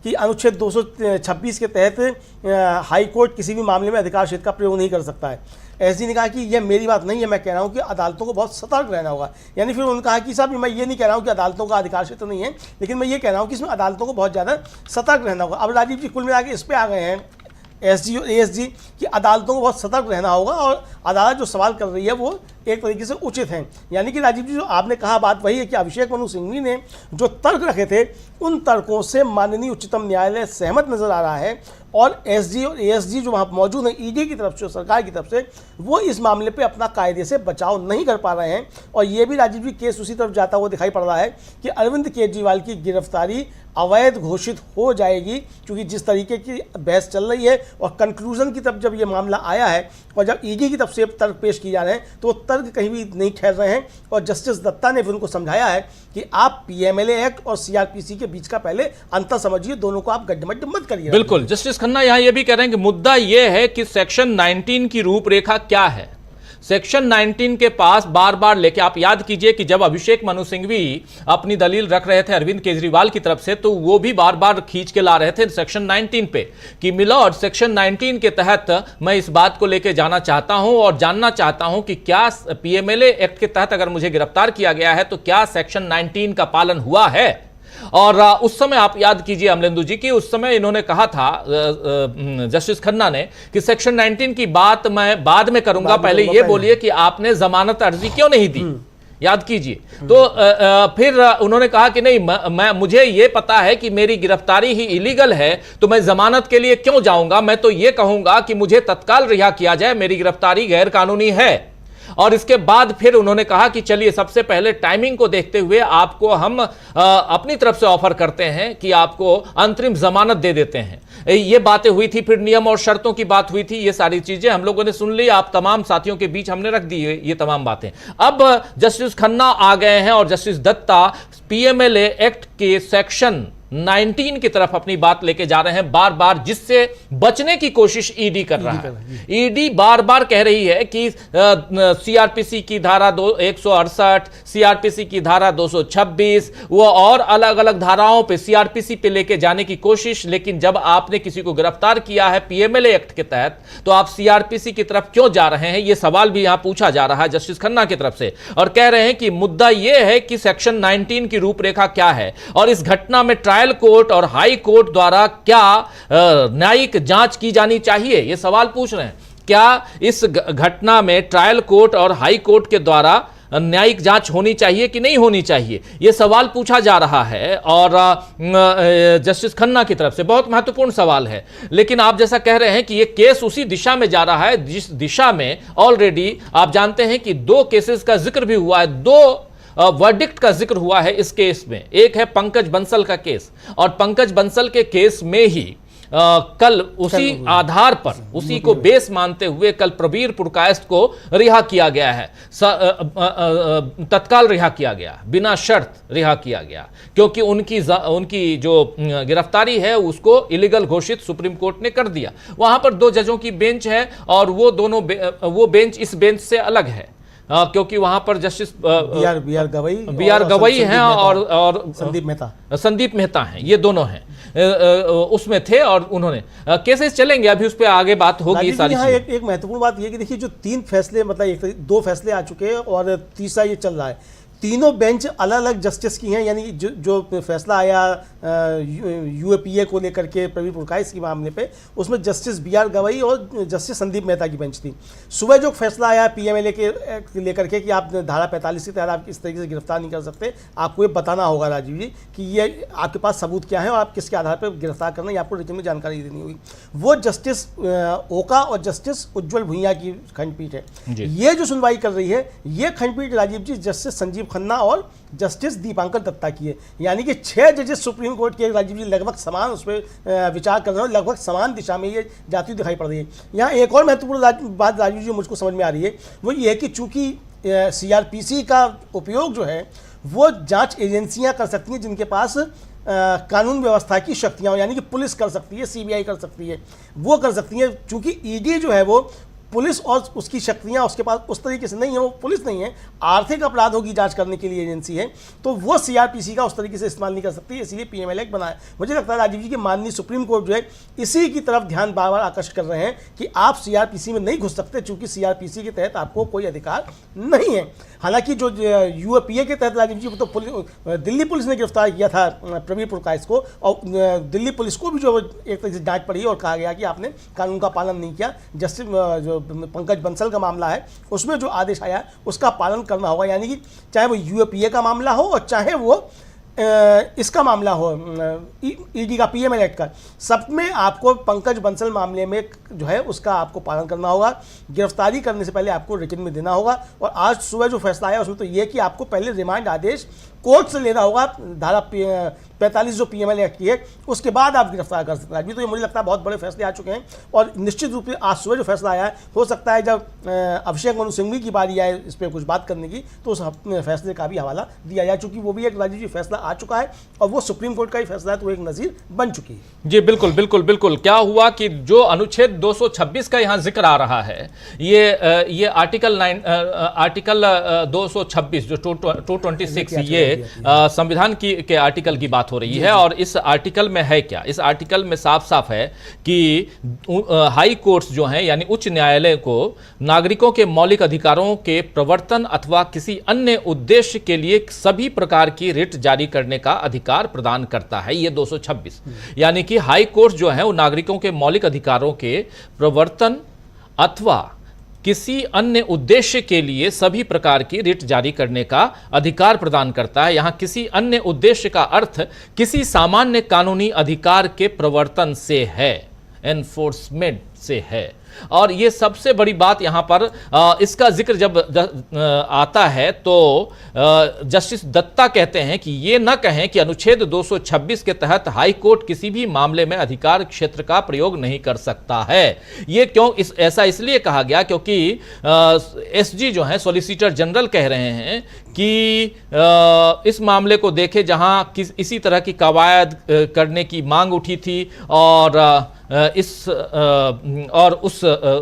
कि अनुच्छेद 226 के तहत हाई कोर्ट किसी भी मामले में अधिकार क्षेत्र का प्रयोग नहीं कर सकता है। एसजी ने कहा कि यह मेरी बात नहीं है, मैं कह रहा हूं कि अदालतों को बहुत सतर्क रहना होगा। यानी फिर उन्होंने कहा कि साहब मैं ये नहीं कह रहा हूं कि अदालतों का अधिकार क्षेत्र नहीं है, लेकिन मैं ये कह रहा हूं कि इसमें अदालतों को बहुत ज़्यादा सतर्क रहना होगा। अब राजीव जी कुल मिला के इस पर आ गए हैं एसजी और एएसजी कि अदालतों को बहुत सतर्क रहना होगा और अदालत जो सवाल कर रही है वो एक तरीके से उचित है। यानी कि राजीव जी जो आपने कहा बात वही है कि अभिषेक मनु सिंघवी ने जो तर्क रखे थे उन तर्कों से माननीय उच्चतम न्यायालय सहमत नजर आ रहा है और एसजी और एएसजी जो वहाँ मौजूद हैं ईडी की तरफ से, सरकार की तरफ से, वो इस मामले पे अपना कायदे से बचाव नहीं कर पा रहे हैं। और ये भी राजीव जी केस उसी तरफ जाता हुआ दिखाई पड़ रहा है कि अरविंद केजरीवाल की गिरफ्तारी अवैध घोषित हो जाएगी, क्योंकि जिस तरीके की बहस चल रही है और कंक्लूजन की तरफ जब ये मामला आया है और जब ईडी की तरफ से तर्क पेश किए जा रहे हैं तो वो तर्क कहीं भी नहीं ठहर रहे हैं। और जस्टिस दत्ता ने भी उनको समझाया है कि आप PMLA एक्ट और CRPC के बीच का पहले अंतर समझिए, दोनों को आप गड्ढमड्ढ मत करिए। बिल्कुल, जस्टिस खन्ना यहाँ ये भी कह रहे हैं कि मुद्दा ये है कि सेक्शन 19 की रूपरेखा क्या है। सेक्शन 19 के पास बार बार लेके, आप याद कीजिए कि जब अभिषेक मनु सिंघवी अपनी दलील रख रहे थे अरविंद केजरीवाल की तरफ से, तो वो भी बार बार खींच के ला रहे थे सेक्शन 19 पे कि मिलॉर्ड सेक्शन 19 के तहत मैं इस बात को लेके जाना चाहता हूं और जानना चाहता हूं कि क्या PMLA एक्ट के तहत अगर मुझे गिरफ्तार किया गया है तो क्या सेक्शन 19 का पालन हुआ है। और उस समय आप याद कीजिए अमलेंदु जी की उस समय इन्होंने कहा था जस्टिस खन्ना ने कि सेक्शन 19 की बात मैं बाद में करूंगा, पहले ये बोलिए कि आपने जमानत अर्जी क्यों नहीं दी, याद कीजिए। तो फिर उन्होंने कहा कि नहीं, मुझे ये पता है कि मेरी गिरफ्तारी ही इलीगल है तो मैं जमानत के लिए क्यों जाऊंगा, मैं तो ये कहूंगा कि मुझे तत्काल रिहा किया जाए, मेरी गिरफ्तारी गैर कानूनी है। और इसके बाद फिर उन्होंने कहा कि चलिए सबसे पहले टाइमिंग को देखते हुए आपको हम अपनी तरफ से ऑफर करते हैं कि आपको अंतरिम जमानत दे देते हैं। ये बातें हुई थी, फिर नियम और शर्तों की बात हुई थी, ये सारी चीजें हम लोगों ने सुन ली, आप तमाम साथियों के बीच हमने रख दी ये तमाम बातें। अब जस्टिस खन्ना आ गए हैं और जस्टिस दत्ता PMLA एक्ट के सेक्शन 19 की तरफ अपनी बात लेके जा रहे हैं बार बार, जिससे बचने की कोशिश ईडी कर रहा है। ईडी बार बार कह रही है कि CRPC की धारा 168, CRPC की धारा 226, वो और अलग अलग धाराओं पे CRPC पे लेके जाने की कोशिश। लेकिन जब आपने किसी को गिरफ्तार किया है PMLA एक्ट के तहत तो आप CRPC की तरफ क्यों जा रहे हैं, ये सवाल भी यहां पूछा जा रहा है जस्टिस खन्ना की तरफ से। और कह रहे हैं कि मुद्दा यह है कि सेक्शन 19 की रूपरेखा क्या है और इस घटना में ट्रायल कोर्ट और हाई कोर्ट द्वारा क्या न्यायिक जांच की जानी चाहिए, यह सवाल पूछ रहे हैं। क्या इस घटना में ट्रायल कोर्ट और हाई कोर्ट के द्वारा न्यायिक जांच होनी चाहिए कि नहीं होनी चाहिए, यह सवाल पूछा जा रहा है। और जस्टिस खन्ना की तरफ से बहुत महत्वपूर्ण सवाल है। लेकिन आप जैसा कह रहे हैं कि यह केस उसी दिशा में जा रहा है जिस दिशा में ऑलरेडी आप जानते हैं कि 2 केसेस का जिक्र भी हुआ है, 2 वर्डिक्ट का जिक्र हुआ है इस केस में। एक है पंकज बंसल का केस और पंकज बंसल के केस में ही कल उसी आधार पर, उसी को बेस मानते हुए कल प्रवीर पुरकायस्थ को रिहा किया गया है, तत्काल रिहा किया गया, बिना शर्त रिहा किया गया, क्योंकि उनकी जो गिरफ्तारी है उसको इलीगल घोषित सुप्रीम कोर्ट ने कर दिया। वहां पर 2 जजों की बेंच है और वो बेंच इस बेंच से अलग है, क्योंकि वहां पर जस्टिस बी आर गवई हैं और संदीप मेहता हैं, ये दोनों हैं उसमें थे और उन्होंने केसेस चलेंगे, अभी उस पर आगे बात होगी सारी चीजें। एक महत्वपूर्ण बात ये कि देखिए जो 3 फैसले, मतलब 2 फैसले आ चुके हैं और तीसरा ये चल रहा है, तीनों बेंच अलग अलग जस्टिस की हैं। यानी जो फैसला आया UAPA को लेकर के प्रवीर पुरकायस्थ के मामले पे, उसमें जस्टिस BR गवई और जस्टिस संदीप मेहता की बेंच थी। सुबह जो फैसला आया PMLA के लेकर के कि आप धारा 45 के तहत आप इस तरीके से गिरफ्तार नहीं कर सकते, आपको ये बताना होगा राजीव जी कि ये आपके पास सबूत क्या है और आप किसके आधार पर गिरफ्तार करना है, आपको रिटर्न में जानकारी देनी होगी। वो जस्टिस ओका और जस्टिस उज्ज्वल भुइयां की खंडपीठ है। ये जो सुनवाई कर रही है, ये खंडपीठ राजीव जी जस्टिस संजीव खन्ना और जस्टिस दीपांकर दत्ता की है। यानी कि 6 जजेस सुप्रीम कोर्ट के राजीव जी लगभग समान उस पर विचार कर रहे हैं, लगभग समान दिशा में ये जाती हुई दिखाई पड़ रही है। यहाँ एक और महत्वपूर्ण बात राजीव जी मुझको समझ में आ रही है, वो ये है कि चूंकि CRPC का उपयोग जो है वो जांच एजेंसियां कर सकती हैं जिनके पास कानून व्यवस्था की शक्तियां हो, यानी कि पुलिस कर सकती है, CBI कर सकती है, वो कर सकती है। चूंकि ED जो है वो पुलिस और उसकी शक्तियां उसके पास उस तरीके से नहीं है, वो पुलिस नहीं है, आर्थिक अपराधों की जांच करने के लिए एजेंसी है, तो वो CRPC का उस तरीके से इस्तेमाल नहीं कर सकती, इसलिए PML एक्ट बना है। मुझे लगता है राजीव जी की माननीय सुप्रीम कोर्ट जो है इसी की तरफ ध्यान बार बार आकर्षित कर रहे हैं कि आप CRPC में नहीं घुस सकते, चूंकि CRPC के तहत आपको कोई अधिकार नहीं है। हालांकि जो UAPA के तहत राजीव जी तो दिल्ली पुलिस ने गिरफ्तार किया था प्रवीण पुरकायस्थ को, और दिल्ली पुलिस को भी जो एक तरह से डांट पड़ी और कहा गया कि आपने कानून का पालन नहीं किया। जस्टिस जो पंकज बंसल का मामला है उसमें जो आदेश आया उसका पालन करना होगा, यानी कि चाहे वो UAPA का मामला हो और चाहे वो इसका मामला हो ED का PML एक्ट का, सब में आपको पंकज बंसल मामले में जो है उसका आपको पालन करना होगा। गिरफ्तारी करने से पहले आपको रिटन में देना होगा, और आज सुबह जो फैसला आया उसमें तो ये कि आपको पहले रिमांड आदेश कोर्ट से लेना होगा, धारा 45 जो PML एक्ट की है, उसके बाद आप गिरफ्तार कर सकते हैं। अभी तो ये मुझे लगता है बहुत बड़े फैसले आ चुके हैं, और निश्चित रूप से आज सुबह जो फैसला आया है, हो सकता है जब अभिषेक मनु सिंघवी की बारी आए इस पर कुछ बात करने की तो उस फैसले का भी हवाला दिया जाए, चूंकि वो भी एक राजीव जी फैसला आ चुका है और वो सुप्रीम कोर्ट का ही फैसला है, तो एक नजीर बन चुकी है। जी बिल्कुल बिल्कुल बिल्कुल। क्या हुआ कि जो अनुच्छेद 226 का यहाँ जिक्र आ रहा है, ये आर्टिकल 226 जो 226 ये संविधान के आर्टिकल की बात हो रही है, और इस आर्टिकल में है क्या? इस आर्टिकल में साफ साफ है कि हाई कोर्ट्स जो हैं यानी उच्च न्यायालय को नागरिकों के मौलिक अधिकारों के प्रवर्तन अथवा किसी अन्य उद्देश्य के लिए सभी प्रकार की रिट जारी करने का अधिकार प्रदान करता है। ये 226 यानी कि हाई कोर्ट जो है वो नागरिकों के मौलिक अधिकारों के प्रवर्तन अथवा किसी अन्य उद्देश्य के लिए सभी प्रकार की रिट जारी करने का अधिकार प्रदान करता है। यहां किसी अन्य उद्देश्य का अर्थ किसी सामान्य कानूनी अधिकार के प्रवर्तन से है, एनफोर्समेंट से है। और ये सबसे बड़ी बात यहां पर इसका जिक्र जब आता है तो जस्टिस दत्ता कहते हैं कि ये न कहें कि अनुच्छेद 226 के तहत हाई कोर्ट किसी भी मामले में अधिकार क्षेत्र का प्रयोग नहीं कर सकता है। ये क्यों ऐसा इसलिए कहा गया क्योंकि SG जो है सॉलिसिटर जनरल कह रहे हैं कि इस मामले को देखे जहां इसी तरह की कवायद करने की मांग उठी थी, और उस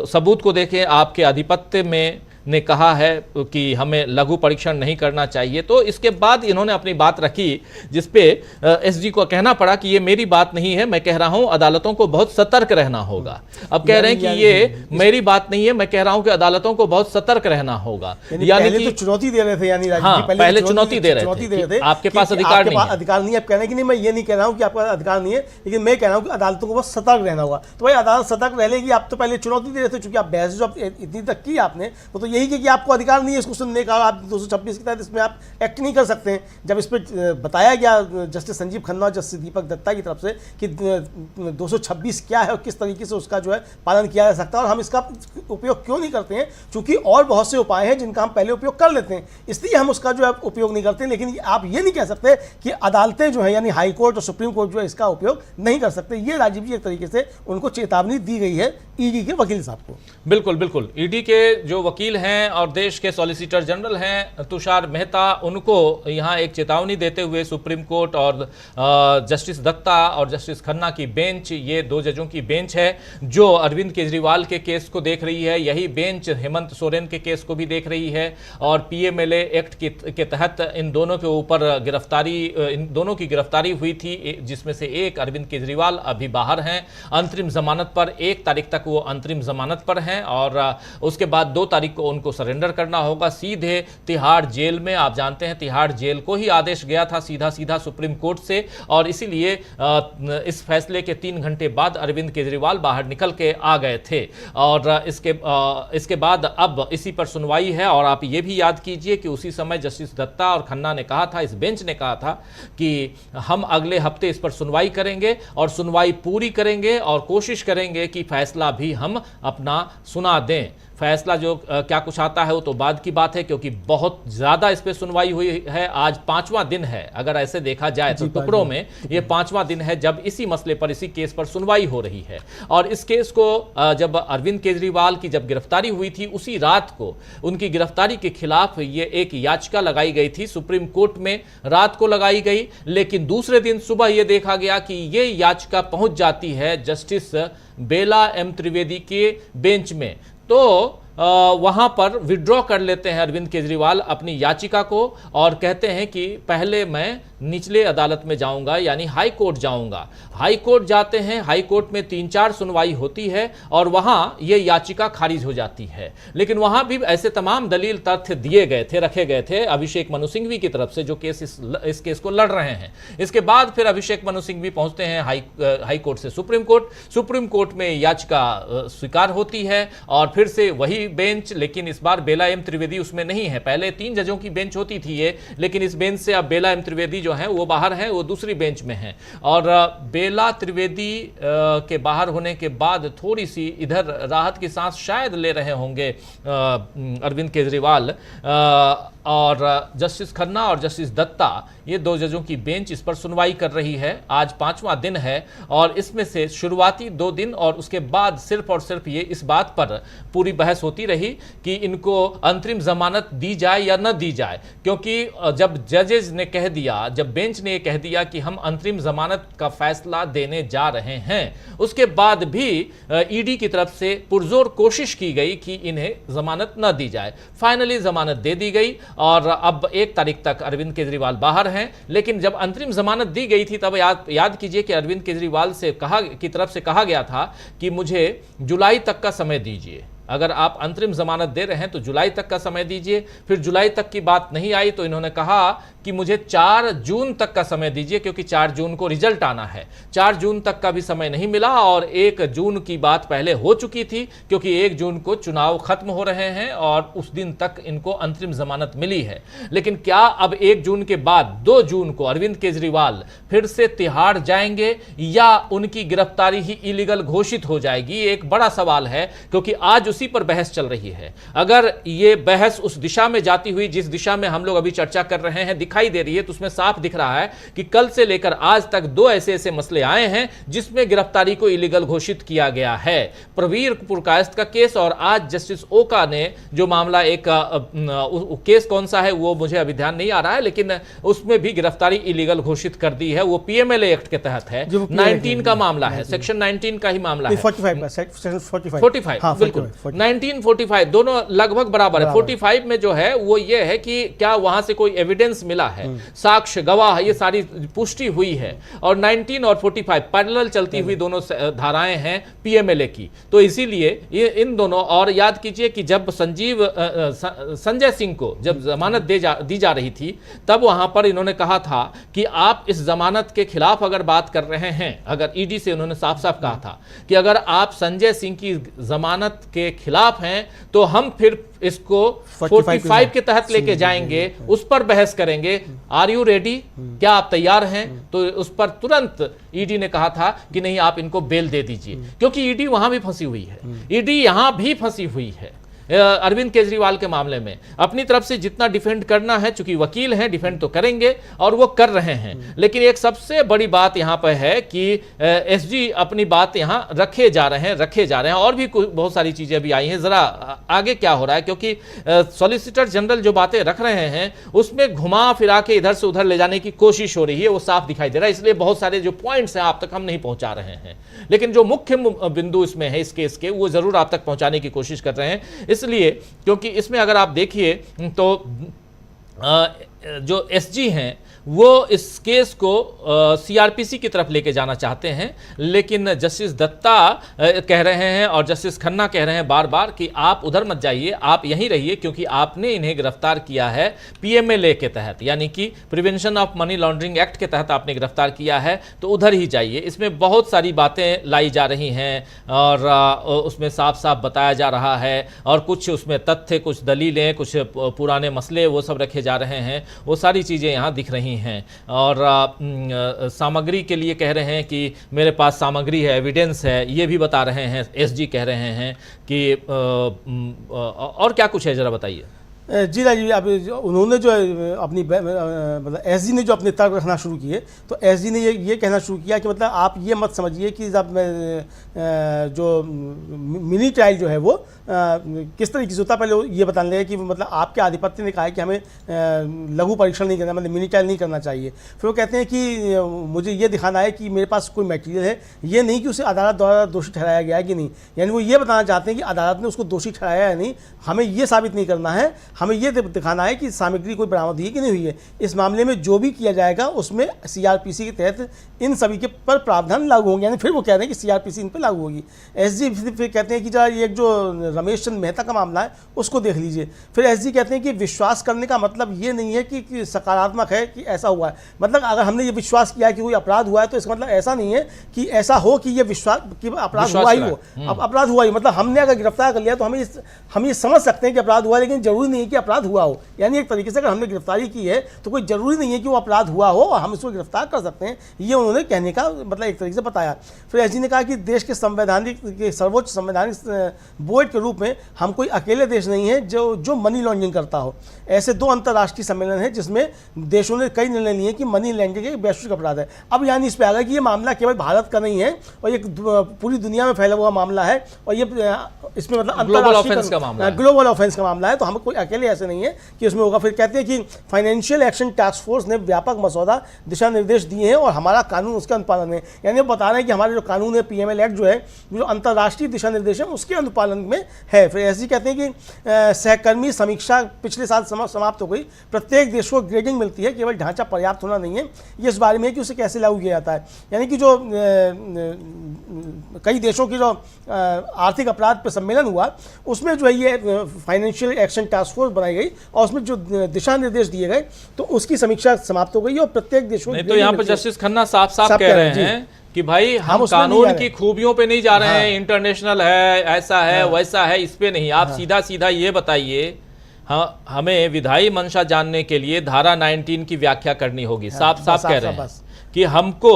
सबूत को देखें आपके आधिपत्य में ने कहा है कि हमें लघु परीक्षण नहीं करना चाहिए। तो इसके बाद इन्होंने अपनी बात रखी जिसपे SG को कहना पड़ा कि ये मेरी बात नहीं है, मैं कह रहा हूं अदालतों को बहुत सतर्क रहना होगा। अब कह रहे हैं कि ये मेरी बात नहीं है, मैं कह रहा हूं कि अदालतों को बहुत सतर्क रहना होगा। यानी कि तो चुनौती दे रहे थे, यानी पहले चुनौती दे रहे थे आपके पास अधिकार नहीं है। अधिकार नहीं है। आप कह रहे हैं कि नहीं, मैं ये नहीं कह रहा हूं कि आपका अधिकार नहीं है, लेकिन मैं कह रहा हूं कि अदालतों को बहुत सतर्क रहना होगा। तो भाई अदालत सतर्क रहेगी, आप तो पहले चुनौती दे रहे थे, चूंकि आप बहस जो इतनी तक की आपने वो तो यही कि आपको अधिकार नहीं है इसको सुनने का, आप 226 के तहत इसमें आप एक्ट नहीं कर सकते हैं। जब इस पर बताया गया जस्टिस संजीव खन्ना और जस्टिस दीपक दत्ता की तरफ से कि 226 क्या है और किस तरीके से उसका जो है पालन किया जा सकता है और हम इसका उपयोग क्यों नहीं करते हैं, चूंकि और बहुत से उपाय हैं जिनका हम पहले उपयोग कर लेते हैं, इसलिए हम उसका जो है उपयोग नहीं करते। लेकिन आप ये नहीं कह सकते कि अदालतें जो है यानी हाई कोर्ट और सुप्रीम कोर्ट जो है इसका उपयोग नहीं कर सकते। ये राजीव जी एक तरीके से उनको चेतावनी दी गई है ED के वकील साहब को। बिल्कुल बिल्कुल। ED के जो वकील हैं और देश के सॉलिसिटर जनरल हैं तुषार मेहता, उनको यहाँ एक चेतावनी देते हुए सुप्रीम कोर्ट और जस्टिस दत्ता और जस्टिस खन्ना की बेंच, ये 2 जजों की बेंच है जो अरविंद केजरीवाल के केस को देख रही है, यही बेंच हेमंत सोरेन के केस को भी देख रही है, और PMLA एक्ट के तहत इन दोनों के ऊपर इन दोनों की गिरफ्तारी हुई थी, जिसमें से एक अरविंद केजरीवाल अभी बाहर हैं अंतरिम जमानत पर। 1 तारीख तक वो अंतरिम जमानत पर हैं और उसके बाद 2 तारीख को उनको सरेंडर करना होगा सीधे तिहाड़ जेल में। आप जानते हैं तिहाड़ जेल को ही आदेश गया था सीधा सुप्रीम कोर्ट से, और इसीलिए इस फैसले के 3 घंटे बाद अरविंद केजरीवाल बाहर निकल के आ गए थे। और इसके बाद अब इसी पर सुनवाई है। और आप ये भी याद कीजिए कि उसी समय जस्टिस दत्ता और खन्ना ने कहा था, इस बेंच ने कहा था कि हम अगले हफ्ते इस पर सुनवाई करेंगे और सुनवाई पूरी करेंगे और कोशिश करेंगे कि फैसला भी हम अपना सुना दें। फैसला जो क्या क्या कुछ आता है वो तो बाद की बात है, क्योंकि बहुत ज़्यादा इस पर सुनवाई हुई है। आज 5वां दिन है, अगर ऐसे देखा जाए तो टुकड़ों में ये 5वां दिन है जब इसी मसले पर, इसी केस पर सुनवाई हो रही है। और इस केस को जब अरविंद केजरीवाल की जब गिरफ्तारी हुई थी, उसी रात को उनकी गिरफ्तारी के खिलाफ ये एक याचिका लगाई गई थी, सुप्रीम कोर्ट में रात को लगाई गई। लेकिन दूसरे दिन सुबह यह देखा गया कि ये याचिका पहुंच जाती है जस्टिस बेला एम त्रिवेदी के बेंच में, तो वहां पर विड्रॉ कर लेते हैं अरविंद केजरीवाल अपनी याचिका को और कहते हैं कि पहले मैं निचले अदालत में जाऊंगा, यानी हाई कोर्ट जाऊंगा। हाई कोर्ट जाते हैं, हाई कोर्ट में 3-4 सुनवाई होती है और वहां ये याचिका खारिज हो जाती है। लेकिन वहां भी ऐसे तमाम दलील तथ्य दिए गए थे, रखे गए थे अभिषेक मनु सिंघवी की तरफ से, जो केस इस केस को लड़ रहे हैं। इसके बाद फिर अभिषेक मनु सिंघवी पहुंचते हैं हाई कोर्ट से सुप्रीम कोर्ट। सुप्रीम कोर्ट में याचिका स्वीकार होती है और फिर से वही बेंच, लेकिन इस बार बेला एम त्रिवेदी उसमें नहीं है। पहले 3 जजों की बेंच होती थी ये, लेकिन इस बेंच से अब बेला एम त्रिवेदी जो है वो बाहर है, वो दूसरी बेंच में है। और बेला त्रिवेदी के बाहर होने के बाद थोड़ी सी इधर राहत की सांस शायद ले रहे होंगे अरविंद केजरीवाल, और जस्टिस खन्ना और जस्टिस दत्ता, ये 2 जजों की बेंच इस पर सुनवाई कर रही है। आज 5वां दिन है और इसमें से शुरुआती 2 दिन और उसके बाद सिर्फ और सिर्फ ये इस बात पर पूरी बहस होती रही कि इनको अंतरिम जमानत दी जाए या न दी जाए, क्योंकि जब जजेस ने कह दिया, जब बेंच ने कह दिया कि हम अंतरिम जमानत का फैसला देने जा रहे हैं, उसके बाद भी ईडी की तरफ से पुरजोर कोशिश की गई कि इन्हें जमानत न दी जाए। फाइनली जमानत दे दी गई और अब 1 तारीख तक अरविंद केजरीवाल बाहर हैं। लेकिन जब अंतरिम जमानत दी गई थी तब याद कीजिए कि अरविंद केजरीवाल की तरफ से कहा गया था कि मुझे जुलाई तक का समय दीजिए, अगर आप अंतरिम जमानत दे रहे हैं तो जुलाई तक का समय दीजिए। फिर जुलाई तक की बात नहीं आई तो इन्होंने कहा कि मुझे 4 जून तक का समय दीजिए, क्योंकि 4 जून को रिजल्ट आना है। 4 जून तक का भी समय नहीं मिला और 1 जून की बात पहले हो चुकी थी, क्योंकि 1 जून को चुनाव खत्म हो रहे हैं और उस दिन तक इनको अंतरिम जमानत मिली है। लेकिन क्या अब 1 जून के बाद 2 जून को अरविंद केजरीवाल फिर से तिहाड़ जाएंगे या उनकी गिरफ्तारी ही इलीगल घोषित हो जाएगी? एक बड़ा सवाल है, क्योंकि आज उसी पर बहस चल रही है। अगर ये बहस उस दिशा में जाती हुई जिस दिशा में हम लोग अभी चर्चा कर रहे हैं दिखाई दे रही है, तो उसमें साफ दिख रहा है कि कल से लेकर आज तक 2 ऐसे मसले आए हैं जिसमें गिरफ्तारी को इलीगल घोषित किया गया है। प्रवीर पुरकायस्थ का केस और आज जस्टिस ओका ने जो मामला, एक केस कौन सा है वो मुझे अभी ध्यान नहीं आ रहा है, लेकिन उसमें भी गिरफ्तारी इलीगल घोषित कर दी है। वो पीएमएलए एक्ट के तहत है, 19 का मामला है, सेक्शन 19 का ही मामला है, 45 बिल्कुल 1945 दोनों लगभग बराबर है। 45 में जो है वो ये है कि क्या वहां से कोई एविडेंस मिला है, साक्ष्य, गवाह, ये सारी पुष्टि हुई है। और 19 और 45 पैरेलल चलती हुई दोनों धाराएं हैं पीएमएलए की, तो इसीलिए ये इन दोनों। और याद कीजिए कि जब संजय सिंह को जब जमानत दी जा रही थी, तब वहां पर इन्होंने कहा था कि आप इस जमानत के खिलाफ अगर बात कर रहे हैं, अगर ईडी से उन्होंने साफ साफ कहा था कि अगर आप संजय सिंह की जमानत के खिलाफ हैं तो हम फिर इसको 45 के तहत लेके जाएंगे, उस पर बहस करेंगे। आर यू रेडी, क्या आप तैयार हैं? तो उस पर तुरंत ईडी ने कहा था कि नहीं, आप इनको बेल दे दीजिए, क्योंकि ईडी वहां भी फंसी हुई है, ईडी यहां भी फंसी हुई है। अरविंद केजरीवाल के मामले में अपनी तरफ से जितना डिफेंड करना है, चूंकि वकील हैं, डिफेंड तो करेंगे और वो कर रहे हैं। लेकिन एक सबसे बड़ी बात यहां पर है कि एसजी अपनी बात यहां रखे जा रहे हैं और भी बहुत सारी चीजें अभी आई हैं। जरा आगे क्या हो रहा है, क्योंकि सॉलिसिटर जनरल जो बातें रख रहे हैं उसमें घुमा फिरा के इधर से उधर ले जाने की कोशिश हो रही है, वो साफ दिखाई दे रहा है। इसलिए बहुत सारे जो पॉइंट्स हैं आप तक हम नहीं पहुंचा रहे हैं, लेकिन जो मुख्य बिंदु इसमें है इस केस के, वो जरूर आप तक पहुंचाने की कोशिश कर रहे हैं। इसलिए क्योंकि इसमें अगर आप देखिए तो जो एसजी हैं वो इस केस को सीआरपीसी की तरफ लेके जाना चाहते हैं, लेकिन जस्टिस दत्ता कह रहे हैं और जस्टिस खन्ना कह रहे हैं बार बार कि आप उधर मत जाइए, आप यहीं रहिए, क्योंकि आपने इन्हें गिरफ्तार किया है पीएमएलए के तहत, यानी कि prevention of money laundering act के तहत आपने गिरफ्तार किया है, तो उधर ही जाइए। इसमें बहुत सारी बातें लाई जा रही हैं और उसमें साफ साफ बताया जा रहा है और कुछ उसमें तथ्य, कुछ दलीलें, कुछ पुराने मसले वो सब रखे जा रहे हैं। वो सारी चीज़ें यहाँ दिख रही हैं। और सामग्री के लिए कह रहे हैं कि मेरे पास सामग्री है, एविडेंस है, ये भी बता रहे हैं, एसजी कह रहे हैं कि और क्या कुछ है, ज़रा बताइए। जी राजीव, अब उन्होंने जो अपनी मतलब एसजी ने जो अपने तर्क रखना शुरू किए, तो एसजी ने ये कहना शुरू किया कि मतलब आप ये मत समझिए कि जब जो मिनी ट्रायल जो है वो किस तरीके से होता है। पहले ये बताने लगे कि मतलब आपके आधिपत्य ने कहा है कि हमें लघु परीक्षण नहीं करना, मतलब मिनी ट्रायल नहीं करना चाहिए। फिर वो कहते हैं कि मुझे ये दिखाना है कि मेरे पास कोई मटेरियल है, ये नहीं कि उसे अदालत द्वारा दोषी ठहराया गया है कि नहीं। यानी वो ये बताना चाहते हैं कि अदालत ने उसको दोषी ठहराया है नहीं, हमें ये साबित नहीं करना है, हमें ये दिखाना है कि सामग्री कोई बरामद हुई कि नहीं हुई है। इस मामले में जो भी किया जाएगा उसमें सीआरपीसी के तहत इन सभी के पर प्रावधान लागू होंगे। यानी फिर वो कह रहे हैं कि सीआरपीसी इन पर लागू होगी। एसजी फिर कहते हैं कि जरा ये जो रमेश चंद मेहता का मामला है उसको देख लीजिए। फिर एसजी कहते हैं कि विश्वास करने का मतलब ये नहीं है कि सकारात्मक है कि ऐसा हुआ है। मतलब अगर हमने ये विश्वास किया कि कोई अपराध हुआ है तो इसका मतलब ऐसा नहीं है कि ऐसा हो कि ये विश्वास कि अपराध हुआ ही हो। अब अपराध हुआ ही मतलब हमने अगर गिरफ्तार कर लिया तो हम ये समझ सकते हैं कि अपराध हुआ, लेकिन जरूरी नहीं है कि अपराध हुआ हो। यानी एक तरीके से अगर हमने गिरफ्तारी की है तो कोई जरूरी नहीं है कि वो अपराध हुआ हो और हम इसको गिरफ्तार कर सकते हैं। ये उन्होंने कहने का मतलब एक तरीके से बताया। फिर एसजी ने कहा कि देश के सर्वोच्च संवैधानिक बोर्ड के रूप में हम कोई अकेले देश नहीं है जो मनी लॉन्ड्रिंग करता हो। ऐसे 2 अंतर्राष्ट्रीय सम्मेलन हैं जिसमें देशों ने कई निर्णय लिए कि मनी लॉन्ड्रिंग एक वैश्विक अपराध है। अब यानी इस पे आ गया कि ये मामला केवल भारत का नहीं है और ये पूरी दुनिया में फैला हुआ मामला है और ये इसमें मतलब ग्लोबल ऑफेंस का मामला है। ग्लोबल ऑफेंस का मामला है, तो हम कोई अकेले ऐसे नहीं है कि उसमें होगा। फिर कहते हैं कि फाइनेंशियल एक्शन टास्क फोर्स ने व्यापक मसौदा दिशा निर्देश दिए हैं और हमारा कानून उसके अनुपालन में, यानी वो बता रहे हैं कि हमारे जो कानून है पीएमएल एक्ट जो है, जो अंतर्राष्ट्रीय दिशा निर्देश है उसके अनुपालन में है। फिर ऐसे कहते हैं कि सहकर्मी समीक्षा पिछले साल समाप्त हो गई। प्रत्येक देश को ग्रेडिंग मिलती है, केवल ढांचा पर्याप्त होना नहीं है, ये इस बारे में है कि उसे कैसे लागू किया जाता है। यानी कि जो कई देशों की जो आर्थिक अपराध पर सम्मेलन हुआ उसमें जो है ये फाइनेंशियल एक्शन टास्क फोर्स बनाई गई और उसमें जो दिशा निर्देश दिए गए तो उसकी समीक्षा समाप्त हो गई और प्रत्येक देश को नहीं। तो यहाँ पर जस्टिस खन्ना साफ कह रहे हैं कि भाई हम कानून की खूबियों पे नहीं जा रहे हैं, इंटरनेशनल है, ऐसा है, वैसा है, इस पे नहीं। आप सीधा सीधा ये बताइए, हाँ, हमें विधायी मंशा जानने के लिए धारा 19 की व्याख्या करनी होगी। साफ कह रहे हैं कि हमको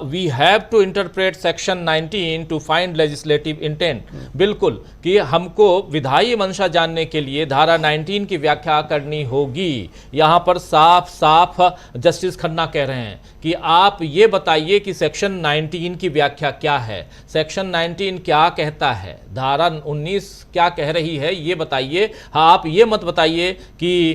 we have to interpret section 19 to find legislative intent. बिल्कुल, कि हमको विधायी मंशा जानने के लिए धारा 19 की व्याख्या करनी होगी। यहाँ पर साफ जस्टिस खन्ना कह रहे हैं कि आप ये बताइए कि सेक्शन 19 की व्याख्या क्या है, सेक्शन 19 क्या कहता है, धारा 19 क्या कह रही है, ये बताइए। हाँ, आप ये मत बताइए कि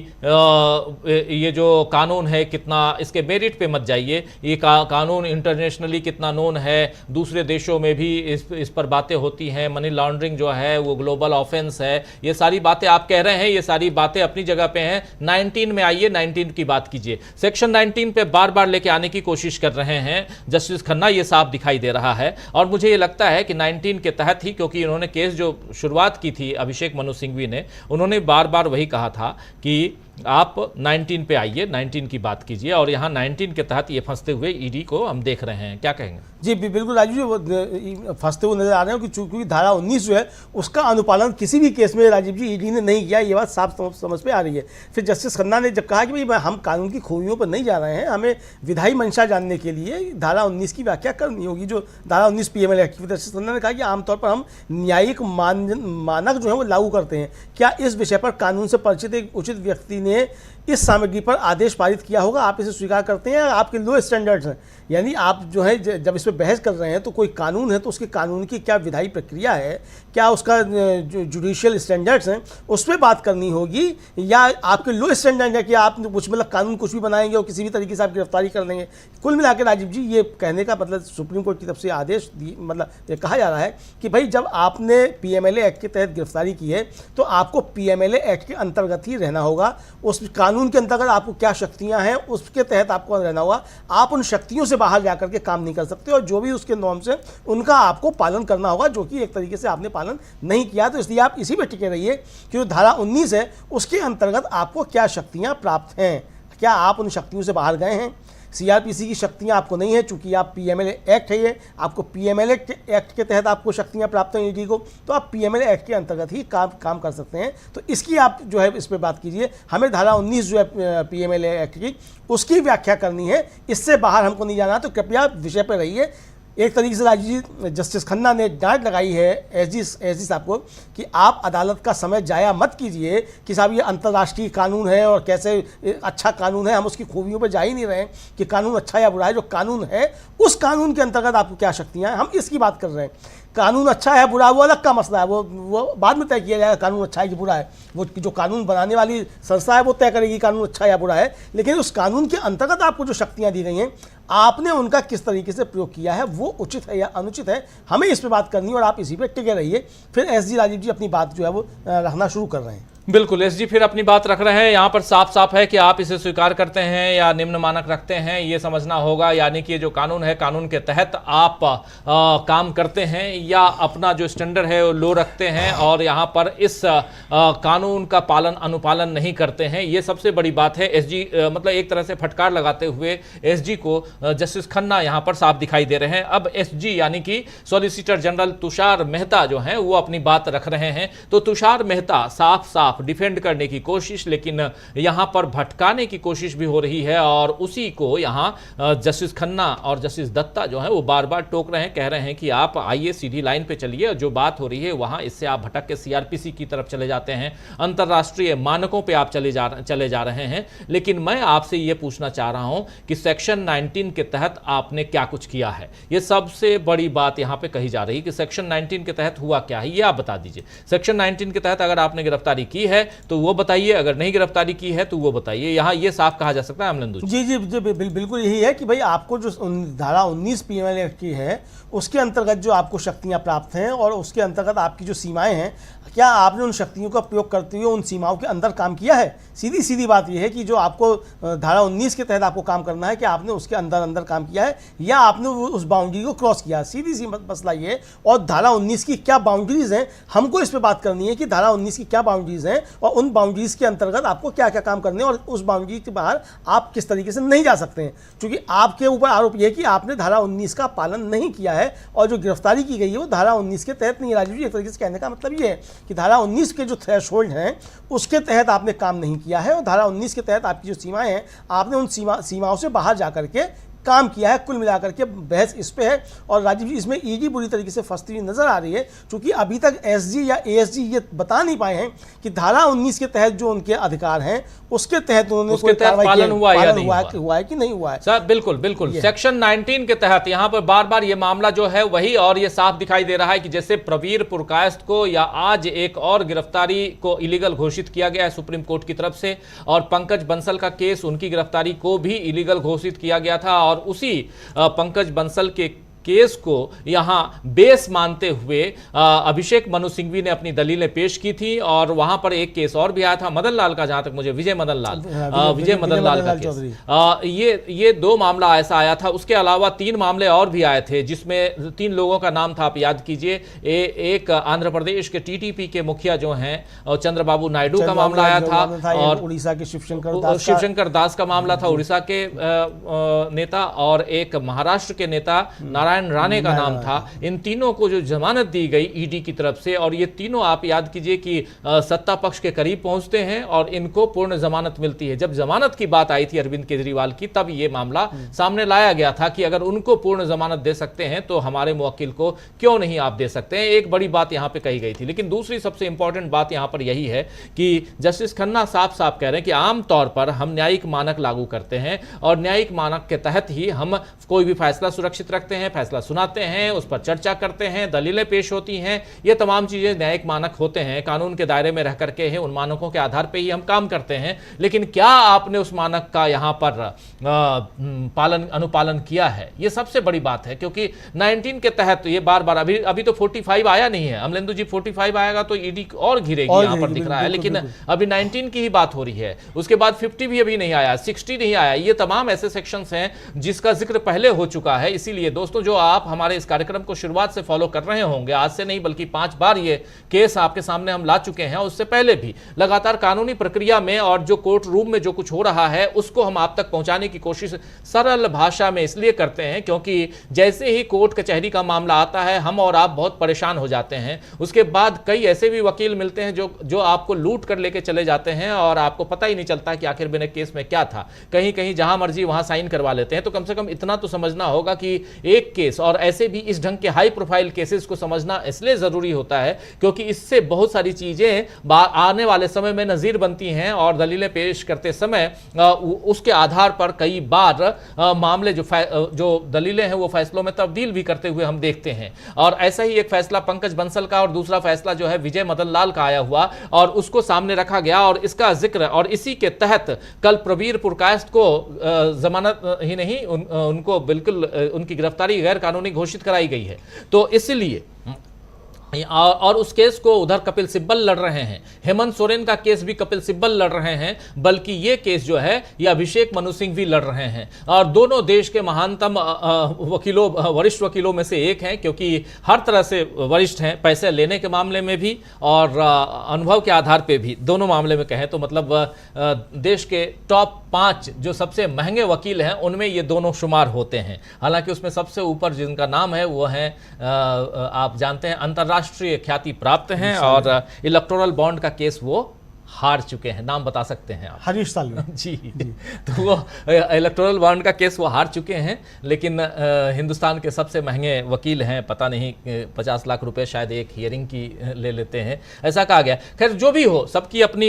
ये जो कानून है कितना, इसके मेरिट पे मत जाइए, ये कानून इंटरनेशनली कितना नोन है, दूसरे देशों में भी इस पर बातें होती हैं, मनी लॉन्ड्रिंग जो है वो ग्लोबल ऑफेंस है, ये सारी बातें आप कह रहे हैं, ये सारी बातें अपनी जगह पे हैं। 19 में आइए, 19 की बात कीजिए। सेक्शन 19 पे बार बार लेके आने की कोशिश कर रहे हैं जस्टिस खन्ना, ये साफ दिखाई दे रहा है। और मुझे ये लगता है कि 19 के तहत ही, क्योंकि इन्होंने केस जो शुरुआत की थी अभिषेक मनु सिंघवी ने, उन्होंने बार बार वही कहा था कि आप 19 पे आइए, 19 की बात कीजिए। और यहाँ 19 के तहत ये फंसते हुए ईडी को हम देख रहे हैं। क्या कहेंगे? जी बिल्कुल राजीव जी, वो फंसते हुए नजर आ रहे हैं कि चूंकि धारा 19 जो है उसका अनुपालन किसी भी केस में राजीव जी ईडी ने नहीं किया, ये बात साफ समझ पे आ रही है। फिर जस्टिस खन्ना ने जब कहा कि भाई हम कानून की खूबियों पर नहीं जा रहे हैं, हमें विधायी मंशा जानने के लिए धारा 19 की व्याख्या करनी होगी, जो धारा 19 पीएमएल एक्ट की। जस्टिस खन्ना ने कहा कि आमतौर पर हम न्यायिक मानक जो है वो लागू करते हैं। क्या इस विषय पर कानून से परिचित एक उचित व्यक्ति ने इस सामग्री पर आदेश पारित किया होगा? आप इसे स्वीकार करते हैं? आपके लो स्टैंडर्ड्स हैं, यानी आप जो है जब इस पर बहस कर रहे हैं तो कोई कानून है तो उसके कानून की क्या विधायी प्रक्रिया है, क्या उसका जो जुडिशियल स्टैंडर्ड्स हैं उस पर बात करनी होगी, या आपके लो स्टैंडर्ड है कि आप कुछ मतलब कानून कुछ भी बनाएंगे और किसी भी तरीके से आप गिरफ्तारी कर लेंगे। कुल मिलाकर राजीव जी ये कहने का मतलब सुप्रीम कोर्ट की तरफ से आदेश मतलब ये कहा जा रहा है कि भाई जब आपने पीएमएलए एक्ट के तहत गिरफ्तारी की है तो आपको पीएमएलए एक्ट के अंतर्गत ही रहना होगा। उस कानून के अंतर्गत आपको क्या शक्तियां हैं उसके तहत आपको रहना होगा। आप उन शक्तियों से बाहर जाकर के काम नहीं कर सकते और जो भी उसके नॉर्म्स हैं उनका आपको पालन करना होगा, जो कि एक तरीके से आपने पालन नहीं किया। तो इसलिए आप इसी पे टिके रहिए कि जो धारा 19 है उसके अंतर्गत आपको क्या शक्तियां प्राप्त हैं, क्या आप उन शक्तियों से बाहर गए हैं, सीआरपीसी की शक्तियां आपको नहीं है, चूंकि आप पीएमएलए एक्ट है, ये आपको पीएमएलए एक्ट के तहत आपको शक्तियां प्राप्त हैं ईडी को, तो आप पीएमएलए एक्ट के अंतर्गत ही काम कर सकते हैं। तो इसकी आप जो है इस पर बात कीजिए। हमें धारा 19 जो है पीएमएलए एक्ट की, उसकी व्याख्या करनी है, इससे बाहर हमको नहीं जाना। तो कृपया विषय पर रहिए। एक तरीके से राजीव जस्टिस खन्ना ने डांट लगाई है एसजी साहब को कि आप अदालत का समय जाया मत कीजिए कि साहब ये अंतर्राष्ट्रीय कानून है और कैसे अच्छा कानून है, हम उसकी खूबियों पर जा ही नहीं रहे हैं कि कानून अच्छा या बुरा है। जो कानून है उस कानून के अंतर्गत आपको क्या शक्तियाँ हैं, हम इसकी बात कर रहे हैं। कानून अच्छा है बुरा वो अलग का मसला है, वो बाद में तय किया जाएगा कानून अच्छा है कि बुरा है। वो जो कानून बनाने वाली संस्था है वो तय करेगी कानून अच्छा या बुरा है। लेकिन उस कानून के अंतर्गत आपको जो शक्तियां दी गई हैं, आपने उनका किस तरीके से प्रयोग किया है, वो उचित है या अनुचित है, हमें इस पर बात करनी है। और आप इसी पे टिके रहिए। फिर एसजी राजीव जी अपनी बात जो है वो रखना शुरू कर रहे हैं। बिल्कुल, एसजी फिर अपनी बात रख रहे हैं। यहाँ पर साफ साफ है कि आप इसे स्वीकार करते हैं या निम्न मानक रखते हैं, ये समझना होगा। यानी कि ये जो कानून है, कानून के तहत आप काम करते हैं या अपना जो स्टैंडर्ड है वो लो रखते हैं और यहाँ पर इस कानून का पालन अनुपालन नहीं करते हैं। ये सबसे बड़ी बात है। एसजी मतलब एक तरह से फटकार लगाते हुए एसजी को जस्टिस खन्ना यहाँ पर साफ दिखाई दे रहे हैं। अब एसजी यानी कि सॉलिसिटर जनरल तुषार मेहता जो हैं वो अपनी बात रख रहे हैं। तो तुषार मेहता साफ साफ डिफेंड करने की कोशिश, लेकिन यहां पर भटकाने की कोशिश भी हो रही है और उसी को यहां जस्टिस खन्ना और जस्टिस दत्ता जो है वो बार बार टोक रहे हैं, कह रहे हैं कि आप आइए सीधी लाइन पे चलिए। जो बात हो रही है वहां इससे आप भटक के सीआरपीसी की तरफ चले जाते हैं, अंतर्राष्ट्रीय मानकों पे आप चले जा रहे हैं। लेकिन मैं आपसे ये पूछना चाह रहा हूं कि सेक्शन 19 के तहत आपने क्या कुछ किया है। ये सबसे बड़ी बात यहां पे कही जा रही है कि सेक्शन 19 के तहत हुआ क्या है, ये आप बता दीजिए। सेक्शन 19 के तहत अगर आपने गिरफ्तारी की है तो वो बताइए, अगर नहीं गिरफ्तारी की है तो वो बताइए। यहां ये साफ कहा जा सकता है अमलेंदु जी जी जी बिल्कुल यही है कि भाई आपको जो धारा 19 पीएमएलए एक्ट की है उसके अंतर्गत जो आपको शक्तियां प्राप्त हैं और उसके अंतर्गत आपकी जो सीमाएं हैं, क्या आपने उन शक्तियों का प्रयोग करते हुए उन सीमाओं के अंदर काम किया है। सीधी सीधी बात यह है कि जो आपको धारा 19 के तहत आपको काम करना है कि आपने उसके अंदर काम किया है या आपने उस बाउंड्री को क्रॉस किया है। सीधी सी मसला ये है। और धारा 19 की क्या बाउंड्रीज हैं, हमको इस पर बात करनी है कि धारा 19 की क्या बाउंड्रीज हैं और उन बाउंड्रीज के अंतर्गत आपको क्या क्या काम करने हैं और उस बाउंड्री के बाहर आप किस तरीके से नहीं जा सकते हैं। क्योंकि आपके ऊपर आरोप यह है कि आपने धारा 19 का पालन नहीं किया है और जो गिरफ्तारी की गई है वो धारा 19 के तहत नहीं। राजीव जी, एक तरीके से कहने का मतलब ये है कि धारा 19 के जो थ्रेशोल्ड हैं उसके तहत आपने काम नहीं किया है और धारा 19 के तहत आपकी जो सीमाएं हैं आपने उन सीमाओं से बाहर जा करके काम किया है। कुल मिलाकर के बहस इस पे है। और राजीव जी, इसमें ईडी बुरी तरीके से फंसती हुई नजर आ रही है, क्योंकि अभी तक एसजी या एएसजी ये बता नहीं पाए हैं कि धारा 19 के तहत जो उनके अधिकार हैं उसके तहत उन्होंने कोई कार्रवाई पालन हुआ है कि नहीं हुआ है। सर बिल्कुल बिल्कुल, सेक्शन 19 के तहत यहाँ पर बार बार ये मामला जो है वही, और ये साफ दिखाई दे रहा है कि जैसे प्रवीर पुरकायस्थ को या आज एक और गिरफ्तारी को इलीगल घोषित किया गया है सुप्रीम कोर्ट की तरफ से, और पंकज बंसल का केस, उनकी गिरफ्तारी को भी इलीगल घोषित किया गया था। और उसी पंकज बंसल के केस को यहां बेस मानते हुए अभिषेक मनु सिंघवी ने अपनी दलीलें पेश की थी। और वहां पर एक केस और भी आया था मदन लाल का, जहां तक मुझे विजय मदन लाल का केस, ये दो मामला ऐसा आया था। उसके अलावा 3 मामले और भी आए थे जिसमें 3 लोगों का नाम था, आप याद कीजिए। एक आंध्र प्रदेश के टीटीपी के मुखिया जो हैं चंद्रबाबू नायडू का मामला आया था, और उड़ीसा के शिवशंकर दास का मामला था, उड़ीसा के नेता, और एक महाराष्ट्र के नेता नारायण राणे का नाम था। इन तीनों को जो जमानत दी गई ईडी की तरफ से, और ये तीनों आप याद कीजिए कि सत्ता पक्ष के करीब पहुंचते हैं और इनको पूर्ण जमानत मिलती है। जब जमानत की बात आई थी अरविंद केजरीवाल की, तब ये मामला सामने लाया गया था कि अगर उनको पूर्ण जमानत दे सकते हैं तो हमारे मुवक्किल को क्यों नहीं आप दे सकते हैं। एक बड़ी बात यहां पे कही गई थी। लेकिन दूसरी सबसे इंपॉर्टेंट बात यहां पर यही है कि जस्टिस खन्ना साफ साफ कह रहे हैं कि आमतौर पर हम न्यायिक मानक लागू करते हैं और न्यायिक मानक के तहत ही हम कोई भी फैसला सुरक्षित रखते हैं, फैसला सुनाते हैं, उस पर चर्चा करते हैं, दलीलें पेश होती हैं। ये तमाम चीजें न्यायिक मानक होते हैं, कानून के दायरे में रह करके हैं, उन मानकों के आधार पर ही हम काम करते हैं। लेकिन क्या आपने उस मानक का यहां पर पालन अनुपालन किया है, ये सबसे बड़ी बात है। क्योंकि 19 के तहत ये बार बार अभी तो 45 आया नहीं है अमलेंदु जी, 45 आएगा तो ईडी और घिरेगी, यहां पर दिख रहा है। लेकिन अभी 19 की ही बात हो रही है, उसके बाद 50 भी अभी नहीं आया, 60 नहीं आया। ये तमाम ऐसे सेक्शंस हैं जिसका जिक्र पहले हो चुका है। इसीलिए दोस्तों जो आप हमारे इस कार्यक्रम को शुरुआत से फॉलो कर रहे होंगे, आज से नहीं बल्कि 5 बार ये केस आपके सामने हम ला चुके हैं, उससे पहले भी लगातार कानूनी प्रक्रिया में और जो कोर्ट रूम में जो कुछ हो रहा है उसको हम आप तक पहुंचाने की कोशिश सरल भाषा में इसलिए करते हैं क्योंकि जैसे ही कोर्ट कचहरी का मामला आता है हम और आप बहुत परेशान हो जाते हैं। उसके बाद कई ऐसे भी वकील मिलते हैं जो आपको लूट कर लेके चले जाते हैं और आपको पता ही नहीं चलता कि आखिर मेरे केस में क्या था। कहीं कहीं जहां मर्जी वहां साइन करवा लेते हैं। तो कम से कम इतना तो समझना होगा कि एक केस, और ऐसे भी इस ढंग के हाई प्रोफाइल केसेस को समझना इसलिए जरूरी होता है क्योंकि इससे बहुत सारी चीजें आने वाले समय में नजीर बनती हैं और दलीलें पेश करते समय उसके आधार पर कई बार मामले जो दलीलें हैं वो फैसलों में तब्दील भी करते हुए हम देखते हैं। और ऐसा ही एक फैसला पंकज बंसल का और दूसरा फैसला जो है विजय मदन लाल का आया हुआ और उसको सामने रखा गया और इसका जिक्र, और इसी के तहत कल प्रवीर पुरकायस्थ को जमानत ही नहीं उनको बिल्कुल उनकी गिरफ्तारी गैर कानूनी घोषित कराई गई है। तो इसलिए और उस केस को उधर कपिल सिब्बल लड़ रहे हैं, हेमंत सोरेन का केस भी कपिल सिब्बल लड़ रहे हैं, बल्कि ये केस जो है ये अभिषेक मनु सिंह भी लड़ रहे हैं। और दोनों देश के महानतम वकीलों, वरिष्ठ वकीलों में से एक हैं क्योंकि हर तरह से वरिष्ठ हैं, पैसे लेने के मामले में भी और अनुभव के आधार पे भी। दोनों मामले में कहें तो मतलब देश के टॉप 5 जो सबसे महंगे वकील हैं उनमें ये दोनों शुमार होते हैं। हालांकि उसमें सबसे ऊपर जिनका नाम है वो है आप जानते हैं अंतर्राष्ट्रीय ख्याति प्राप्त हैं और इलेक्टोरल बॉन्ड का केस वो हार चुके हैं। नाम बता सकते हैं आप? हरीश साल्वे जी। तो वो इलेक्टोरल बॉन्ड का केस वो हार चुके हैं, लेकिन हिंदुस्तान के सबसे महंगे वकील हैं, पता नहीं 50 लाख रुपए शायद एक हियरिंग की ले लेते हैं, ऐसा कहा गया। खैर जो भी हो, सबकी अपनी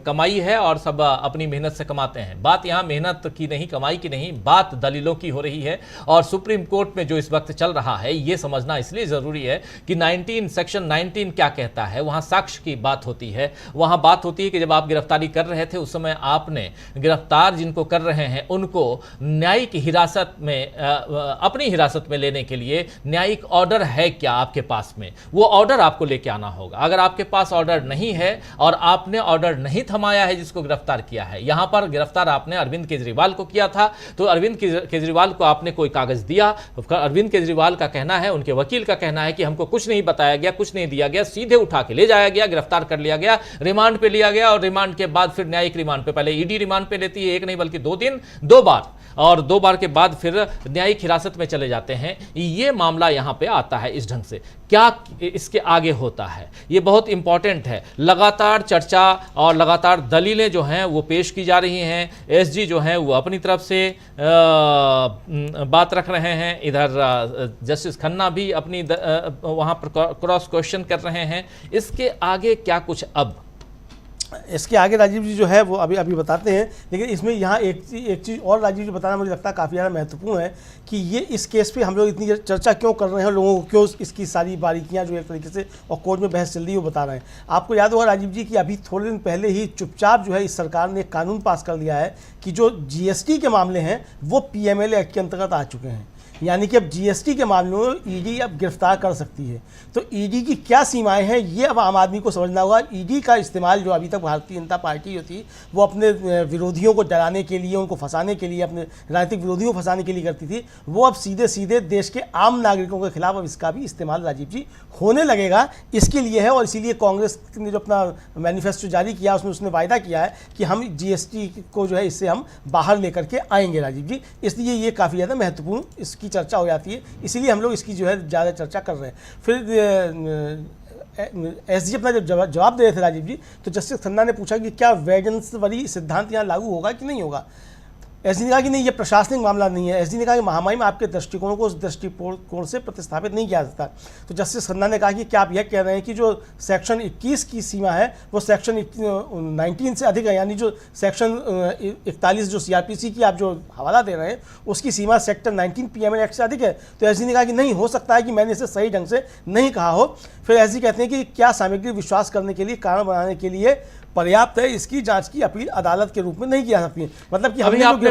कमाई है और सब अपनी मेहनत से कमाते हैं। बात यहाँ मेहनत की नहीं, कमाई की नहीं, बात दलीलों की हो रही है। और सुप्रीम कोर्ट में जो इस वक्त चल रहा है ये समझना इसलिए जरूरी है कि सेक्शन 19 क्या कहता है। वहाँ साक्ष्य की बात होती है, वहां बात होती है कि जब आप गिरफ्तारी कर रहे थे उस समय आपने गिरफ्तार जिनको कर रहे हैं उनको न्यायिक हिरासत में अपनी हिरासत में लेने के लिए न्यायिक ऑर्डर है क्या आपके पास में, वो ऑर्डर आपको लेके आना होगा। अगर आपके पास ऑर्डर नहीं है और आपने ऑर्डर नहीं थमाया है जिसको गिरफ्तार किया है, यहां पर गिरफ्तार आपने अरविंद केजरीवाल को किया था, तो अरविंद केजरीवाल को आपने कोई कागज दिया, अरविंद केजरीवाल का कहना है, उनके वकील का कहना है कि हमको कुछ नहीं बताया गया, कुछ नहीं दिया गया, सीधे उठा के ले जाया गया, गिरफ्तार कर लिया गया, रिमांड पे लिया गया और रिमांड के बाद फिर न्यायिक रिमांड पे, पहले ईडी रिमांड पे लेती है, एक नहीं बल्कि 2 दिन 2 बार, और 2 बार के बाद फिर न्यायिक हिरासत में चले जाते हैं। ये मामला यहां पे आता है इस ढंग से। क्या इसके आगे होता है ये बहुत इंपॉर्टेंट है। लगातार चर्चा और लगातार दलीलें जो हैं वो पेश की जा रही हैं। एसजी जो हैं वो अपनी तरफ से बात रख रहे हैं, इधर जस्टिस खन्ना भी अपनी वहां पर क्रॉस क्वेश्चन कर रहे हैं। इसके आगे क्या कुछ अब इसके आगे राजीव जी जो है वो अभी बताते हैं, लेकिन इसमें यहाँ एक चीज़ और राजीव जी बताना मुझे लगता है काफ़ी ज़्यादा महत्वपूर्ण है कि ये इस केस पे हम लोग इतनी चर्चा क्यों कर रहे हैं, लोगों को क्यों इसकी सारी बारीकियाँ जो एक तरीके से और कोर्ट में बहस चल रही है वो बता रहे हैं। आपको याद होगा राजीव जी कि अभी थोड़े दिन पहले ही चुपचाप जो है इस सरकार ने एक कानून पास कर दिया है कि जो GST के मामले हैं वो PMLA एक्ट के अंतर्गत आ चुके हैं, यानी कि अब GST के मामलों में ईडी अब गिरफ्तार कर सकती है। तो ईडी की क्या सीमाएं हैं ये अब आम आदमी को समझना होगा। ईडी का इस्तेमाल जो अभी तक भारतीय जनता पार्टी जो थी वो अपने विरोधियों को डराने के लिए, उनको फंसाने के लिए, अपने राजनीतिक विरोधियों को फंसाने के लिए करती थी, वो अब सीधे सीधे देश के आम नागरिकों के खिलाफ अब इसका भी इस्तेमाल राजीव जी होने लगेगा। इसके लिए है और इसीलिए कांग्रेस ने जो अपना मैनिफेस्टो जारी किया उसमें उसने वायदा किया है कि हम GST को जो है इससे हम बाहर लेकर के आएंगे राजीव जी। इसलिए ये काफ़ी ज़्यादा महत्वपूर्ण इसकी चर्चा हो जाती है, इसीलिए हम लोग इसकी जो है ज़्यादा चर्चा कर रहे हैं। फिर SG अपना जब जवाब दे रहे थे राजीव जी, तो जस्टिस खन्ना ने पूछा कि क्या वैजंसवरी सिद्धांत यहाँ लागू होगा कि नहीं होगा। SG ने कहा कि नहीं, ये प्रशासनिक मामला नहीं है। SG ने कहा कि महामारी में आपके दृष्टिकोण को उस दृष्टिकोण से प्रतिस्थापित नहीं किया जाता। तो जस्टिस खन्ना ने कहा कि क्या आप यह कह रहे हैं कि जो सेक्शन 21 की सीमा है वो सेक्शन 19 से अधिक है, यानी जो सेक्शन 41 जो CRPC की आप जो हवाला दे रहे हैं उसकी सीमा सेक्टर 19 PMLA एक्ट से अधिक है। तो SG ने कहा कि नहीं, हो सकता है कि मैंने इसे सही ढंग से नहीं कहा हो। फिर SG कहते हैं कि क्या सामग्री विश्वास करने के लिए, कारण बनाने के लिए पर्याप्त है, इसकी जांच की अपील अदालत के रूप में नहीं किया सकती। मतलब कि अभी आपने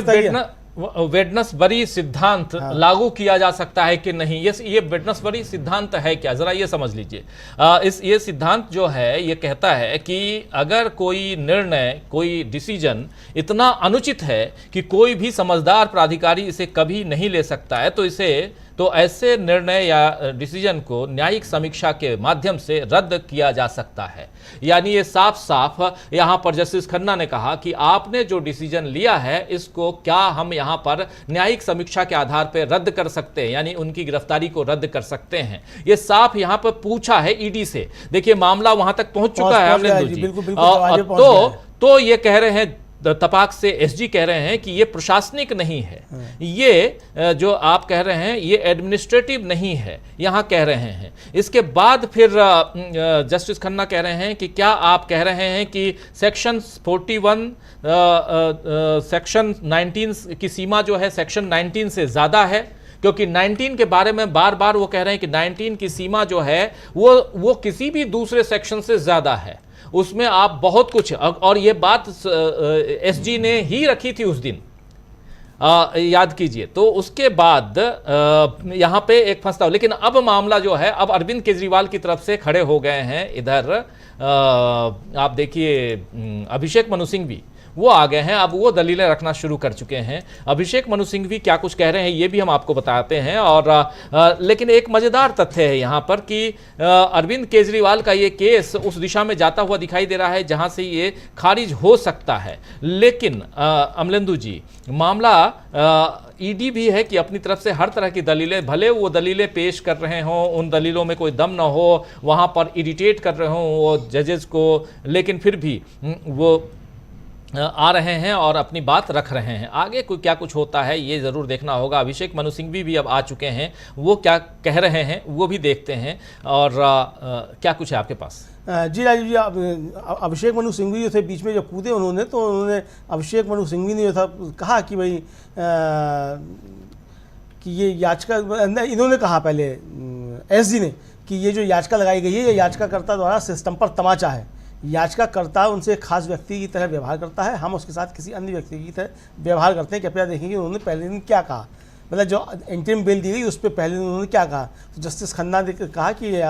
वेडनसबरी सिद्धांत लागू किया जा सकता है कि नहीं, ये वेडनसबरी सिद्धांत है क्या, जरा ये समझ लीजिए। ये सिद्धांत जो है ये कहता है कि अगर कोई निर्णय, कोई डिसीजन इतना अनुचित है कि कोई भी समझदार प्राधिकारी इसे कभी नहीं ले सकता है, तो ऐसे निर्णय या डिसीजन को न्यायिक समीक्षा के माध्यम से रद्द किया जा सकता है। यानी ये साफ साफ यहां पर जस्टिस खन्ना ने कहा कि आपने जो डिसीजन लिया है इसको क्या हम यहां पर न्यायिक समीक्षा के आधार पर रद्द कर सकते हैं, यानी उनकी गिरफ्तारी को रद्द कर सकते हैं। ये साफ यहां पर पूछा है ईडी से। देखिए मामला वहां तक पहुंच चुका है अमलेंदु जी। तो ये कह रहे हैं, तपाक से एसजी कह रहे हैं कि ये प्रशासनिक नहीं है, ये जो आप कह रहे हैं ये एडमिनिस्ट्रेटिव नहीं है, यहां कह रहे हैं। इसके बाद फिर जस्टिस खन्ना कह रहे हैं कि क्या आप कह रहे हैं कि सेक्शन 41 सेक्शन 19 की सीमा जो है सेक्शन 19 से ज्यादा है, क्योंकि 19 के बारे में बार बार वो कह रहे हैं कि 19 की सीमा जो है वो किसी भी दूसरे सेक्शन से ज्यादा है, उसमें आप बहुत कुछ, और ये बात एसजी ने ही रखी थी उस दिन, याद कीजिए। तो उसके बाद यहां पे एक फंसता हो, लेकिन अब मामला जो है अब अरविंद केजरीवाल की तरफ से खड़े हो गए हैं इधर। आप देखिए अभिषेक मनु सिंह भी वो आ गए हैं, अब वो दलीलें रखना शुरू कर चुके हैं। अभिषेक मनु सिंह भी क्या कुछ कह रहे हैं ये भी हम आपको बताते हैं। और लेकिन एक मजेदार तथ्य है यहाँ पर कि अरविंद केजरीवाल का ये केस उस दिशा में जाता हुआ दिखाई दे रहा है जहां से ये खारिज हो सकता है। लेकिन अमलेंदु जी, मामला ईडी भी है कि अपनी तरफ से हर तरह की दलीलें, भले वो दलीलें पेश कर रहे हों, उन दलीलों में कोई दम ना हो, वहां पर इरिटेट कर रहे हों वो जजेस को, लेकिन फिर भी वो आ रहे हैं और अपनी बात रख रहे हैं। आगे कोई क्या कुछ होता है ये ज़रूर देखना होगा। अभिषेक मनु सिंह भी अब आ चुके हैं, वो क्या कह रहे हैं वो भी देखते हैं। और क्या कुछ है आपके पास? जी राजीव जी, अभिषेक मनु सिंघवी जो थे बीच में जब कूदे उन्होंने अभिषेक मनु सिंघवी ने जो था कहा कि भाई कि ये याचिका, इन्होंने कहा पहले एसजी ने कि ये जो याचिका लगाई गई है ये याचिकाकर्ता द्वारा सिस्टम पर तमाचा है। याचिकाकर्ता उनसे एक खास व्यक्ति की तरह व्यवहार करता है, हम उसके साथ किसी अन्य व्यक्ति की तरह व्यवहार करते हैं। कृपया देखेंगे उन्होंने पहले दिन क्या कहा, मतलब जो इंटरिम बेल दी गई उस पर पहले दिन उन्होंने क्या कहा। तो जस्टिस खन्ना ने कहा कि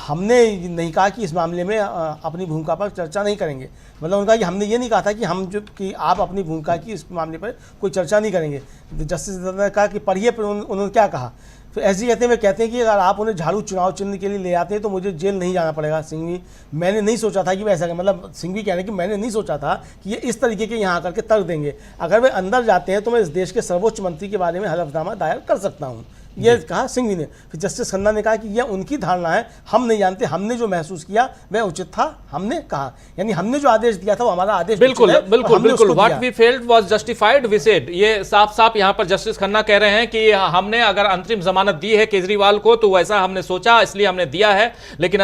हमने नहीं कहा कि इस मामले में अपनी भूमिका पर चर्चा नहीं करेंगे, मतलब उनका कि हमने ये नहीं कहा था कि आप अपनी भूमिका की इस मामले पर कोई चर्चा नहीं करेंगे। जस्टिस ने कहा कि पढ़िए, पर उन्होंने क्या कहा। तो ऐसे कहते हैं कि अगर आप उन्हें झाड़ू चुनाव चिन्ह के लिए ले आते हैं तो मुझे जेल नहीं जाना पड़ेगा। सिंघवी, मैंने नहीं सोचा था कि वह ऐसा, मतलब सिंघवी कह रहे हैं कि मैंने नहीं सोचा था कि ये इस तरीके के यहाँ आकर के तर्क देंगे। अगर वे अंदर जाते हैं तो मैं इस देश के सर्वोच्च मंत्री के बारे में हलफनामा दायर कर सकता हूँ, ये कहा सिंघवी ने। फिर जस्टिस खन्ना ने कहा कि यह उनकी धारणा है, हम नहीं जानते, हमने जो महसूस किया वह उचित था, हमने कहा, यानी हमने जो आदेश दिया था वो हमारा आदेश बिल्कुल what we felt was justified we said. ये साफ साफ यहाँ पर जस्टिस खन्ना कह रहे हैं कि हमने अगर अंतरिम जमानत दी है केजरीवाल को तो वैसा हमने सोचा इसलिए हमने दिया है। लेकिन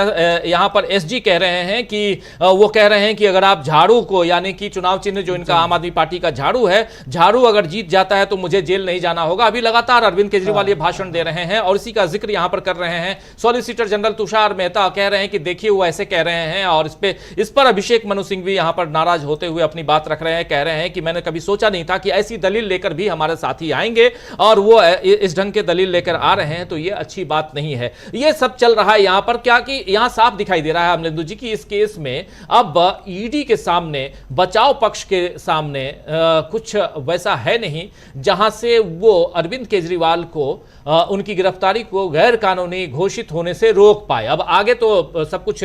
यहाँ पर एसजी कह रहे हैं कि वो कह रहे हैं कि अगर आप झाड़ू को, यानी कि चुनाव चिन्ह जो इनका आम आदमी पार्टी का झाड़ू है, झाड़ू अगर जीत जाता है तो मुझे जेल नहीं जाना होगा। अभी लगातार अरविंद केजरीवाल ये भाषण दे रहे हैं और इसी का जिक्र यहां पर कर रहे हैं। सॉलिसिटर जनरल तुषार मेहता कह रहे हैं कि देखिए वो ऐसे कह रहे हैं, और इस पर अभिषेक मनु सिंह भी यहां पर नाराज होते हुए अपनी बात रख रहे हैं। कह रहे हैं कि मैंने कभी सोचा नहीं था कि ऐसी दलील लेकर भी हमारे साथी आएंगे, और वो इस ढंग के दलील लेकर आ रहे हैं, तो ये अच्छी बात नहीं है। ये सब चल रहा है यहां पर, क्या कि यहां साफ दिखाई दे रहा है अमलेंदु जी की इस केस में अब ईडी के सामने, बचाव पक्ष के सामने कुछ वैसा है नहीं जहां से वो अरविंद केजरीवाल को उनकी गिरफ्तारी को गैर कानूनी घोषित होने से रोक पाए। अब आगे तो सब कुछ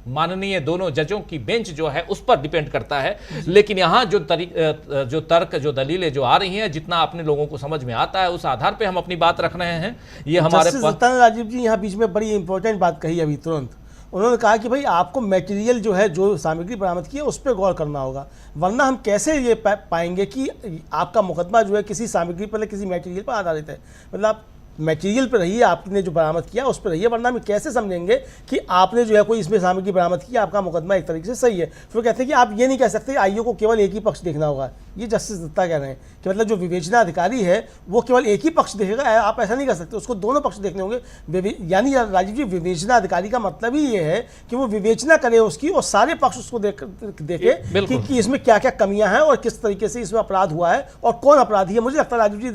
माननीय दोनों जजों की बेंच जो है उस पर डिपेंड करता है। लेकिन यहाँ जो तर्क, जो दलीलें जो आ रही हैं, जितना अपने लोगों को समझ में आता है उस आधार पे हम अपनी बात रख रहे हैं। ये हमारे राजीव जी यहाँ बीच में बड़ी इंपॉर्टेंट बात कही अभी तुरंत। उन्होंने कहा कि भाई आपको मटेरियल जो है, जो सामग्री बरामद की है उस पर गौर करना होगा, वरना हम कैसे ये पाएंगे कि आपका मुकदमा जो है किसी सामग्री पर, किसी मटेरियल पर आधारित है। मतलब मटेरियल पर रहिए, आपने जो बरामद किया उस पर रहिए, वरना हम कैसे समझेंगे कि आपने जो है कोई इसमें सामग्री बरामद की, आपका मुकदमा एक तरीके से सही है। फिर कहते हैं कि आप ये नहीं कह सकते आईओ को केवल एक ही पक्ष देखना होगा। ये जस्टिस दत्ता कह रहे हैं कि मतलब जो विवेचना अधिकारी है वो केवल एक ही पक्ष देखेगा, आप ऐसा नहीं कर सकते, उसको दोनों पक्ष देखने होंगे। यानी राजीव जी, विवेचना अधिकारी का मतलब ही ये है कि वो विवेचना करे उसकी और सारे पक्ष उसको देखे कि इसमें क्या क्या कमियां हैं और किस तरीके से इसमें अपराध हुआ है और कौन अपराधी है। मुझे लगता है राजीव जी,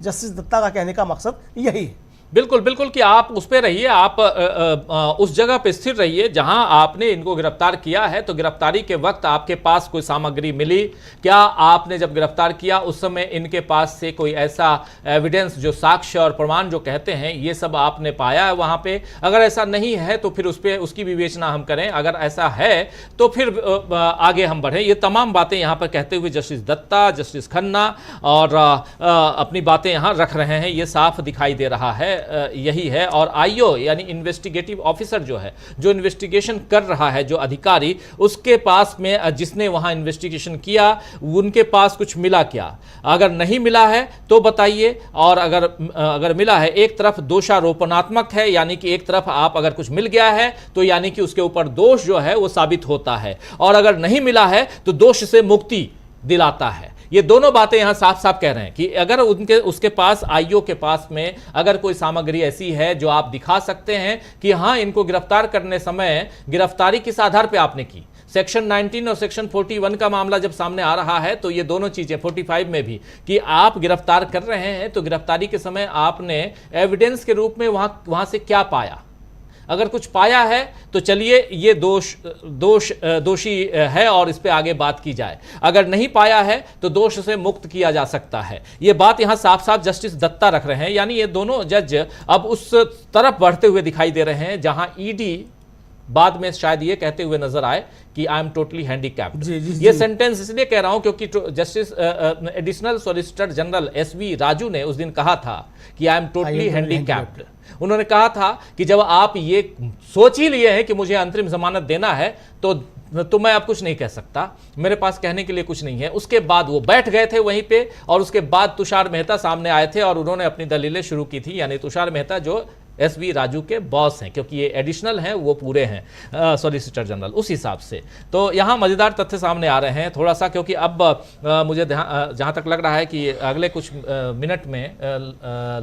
जस्टिस दत्ता का कहने का मकसद यही है। बिल्कुल बिल्कुल कि आप उस पे रहिए, आप उस जगह पे स्थिर रहिए जहां आपने इनको गिरफ्तार किया है। तो गिरफ्तारी के वक्त आपके पास कोई सामग्री मिली क्या? आपने जब गिरफ्तार किया उस समय इनके पास से कोई ऐसा एविडेंस, जो साक्ष्य और प्रमाण जो कहते हैं, ये सब आपने पाया है वहां पे? अगर ऐसा नहीं है तो फिर उस पर उसकी विवेचना हम करें, अगर ऐसा है तो फिर आगे हम बढ़ें। ये तमाम बातें यहाँ पर कहते हुए जस्टिस दत्ता, जस्टिस खन्ना और अपनी बातें यहाँ रख रहे हैं। ये साफ दिखाई दे रहा है, यही है। और आईओ यानी इन्वेस्टिगेटिव ऑफिसर जो है, जो इन्वेस्टिगेशन कर रहा है, जो अधिकारी, उसके पास में जिसने वहां इन्वेस्टिगेशन किया, उनके पास कुछ मिला क्या? अगर नहीं मिला है तो बताइए, और अगर मिला है, एक तरफ दोषारोपणात्मक है, यानी कि एक तरफ आप अगर कुछ मिल गया है तो यानी कि उसके ऊपर दोष जो है वो साबित होता है, और अगर नहीं मिला है तो दोष से मुक्ति दिलाता है। ये दोनों बातें यहां साफ साफ कह रहे हैं कि अगर उसके पास, आईओ के पास में अगर कोई सामग्री ऐसी है जो आप दिखा सकते हैं कि हां, इनको गिरफ्तार करने समय गिरफ्तारी किस आधार पे आपने की, सेक्शन 19 और सेक्शन 41 का मामला जब सामने आ रहा है तो ये दोनों चीजें, 45 में भी, कि आप गिरफ्तार कर रहे हैं तो गिरफ्तारी के समय आपने एविडेंस के रूप में वहां से क्या पाया। अगर कुछ पाया है तो चलिए ये दोषी है और इस पे आगे बात की जाए, अगर नहीं पाया है तो दोष से मुक्त किया जा सकता है। ये बात यहां साफ साफ जस्टिस दत्ता रख रहे हैं। यानी ये दोनों जज अब उस तरफ बढ़ते हुए दिखाई दे रहे हैं जहां ईडी बाद में शायद ये कहते हुए नजर आए कि आई एम टोटली हैंडीकैप्ड। ये सेंटेंस इसलिए कह रहा हूं क्योंकि justice additional solicitor general SV Raju ने उस दिन कहा था कि आई एम टोटली हैंडीकैप्ड। उन्होंने कहा था कि जब आप ये सोच ही लिए हैं कि मुझे अंतरिम जमानत देना है तो मैं अब कुछ नहीं कह सकता, मेरे पास कहने के लिए कुछ नहीं है। उसके बाद वो बैठ गए थे वहीं पे, और उसके बाद तुषार मेहता सामने आए थे और उन्होंने अपनी दलीलें शुरू की थी। यानी तुषार मेहता जो एसवी राजू के बॉस हैं, क्योंकि ये एडिशनल हैं, वो पूरे हैं सॉलिसिटर जनरल, उस हिसाब से। तो यहाँ मजेदार तथ्य सामने आ रहे हैं थोड़ा सा, क्योंकि अब मुझे जहाँ तक लग रहा है कि अगले कुछ मिनट में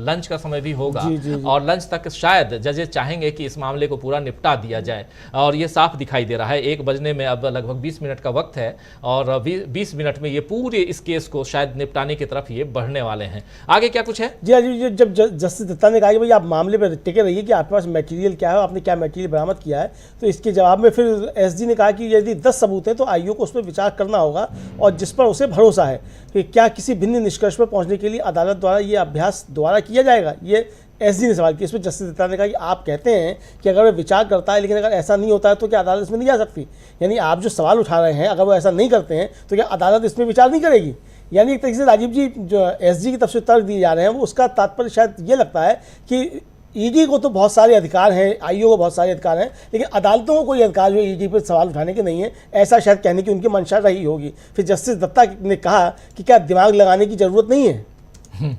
लंच का समय भी होगा, और लंच तक शायद जजेस चाहेंगे कि इस मामले को पूरा निपटा दिया जाए। और ये साफ दिखाई दे रहा है 1 बजने में अब लगभग 20 मिनट का वक्त है, और 20 मिनट में ये पूरे इस केस को शायद निपटाने की तरफ ये बढ़ने वाले हैं। आगे क्या कुछ है? जी, जब जस्टिस दत्ता ने कहा कि भाई आप मामले पर टिके रहिए कि आपके पास मटेरियल क्या है, आपने क्या मटेरियल बरामद किया है, तो इसके जवाब में फिर एसजी ने कहा कि यदि 10 सबूत हैं तो आईओ को उस पर विचार करना होगा, और जिस पर उसे भरोसा है कि क्या किसी भिन्न निष्कर्ष पर पहुंचने के लिए अदालत द्वारा ये अभ्यास दोबारा किया जाएगा। ये एसजी ने सवाल किया। इसमें जस्टिस दत्ता ने कहा कि आप कहते हैं कि अगर वह विचार करता है, लेकिन अगर ऐसा नहीं होता है तो क्या अदालत इसमें नहीं जा सकती? यानी आप जो सवाल उठा रहे हैं, अगर वो ऐसा नहीं करते हैं तो क्या अदालत इसमें विचार नहीं करेगी? यानी एक तरीके से राजीव जी, जो एसजी की तरफ से तर्क दिए जा रहे हैं, वो उसका तात्पर्य शायद ये लगता है कि ईडी को तो बहुत सारे अधिकार हैं, आईओ को बहुत सारे अधिकार हैं, लेकिन अदालतों को कोई अधिकार जो ईडी पर सवाल उठाने के नहीं है, ऐसा शायद कहने की उनकी मंशा रही होगी। फिर जस्टिस दत्ता ने कहा कि क्या दिमाग लगाने की जरूरत नहीं है?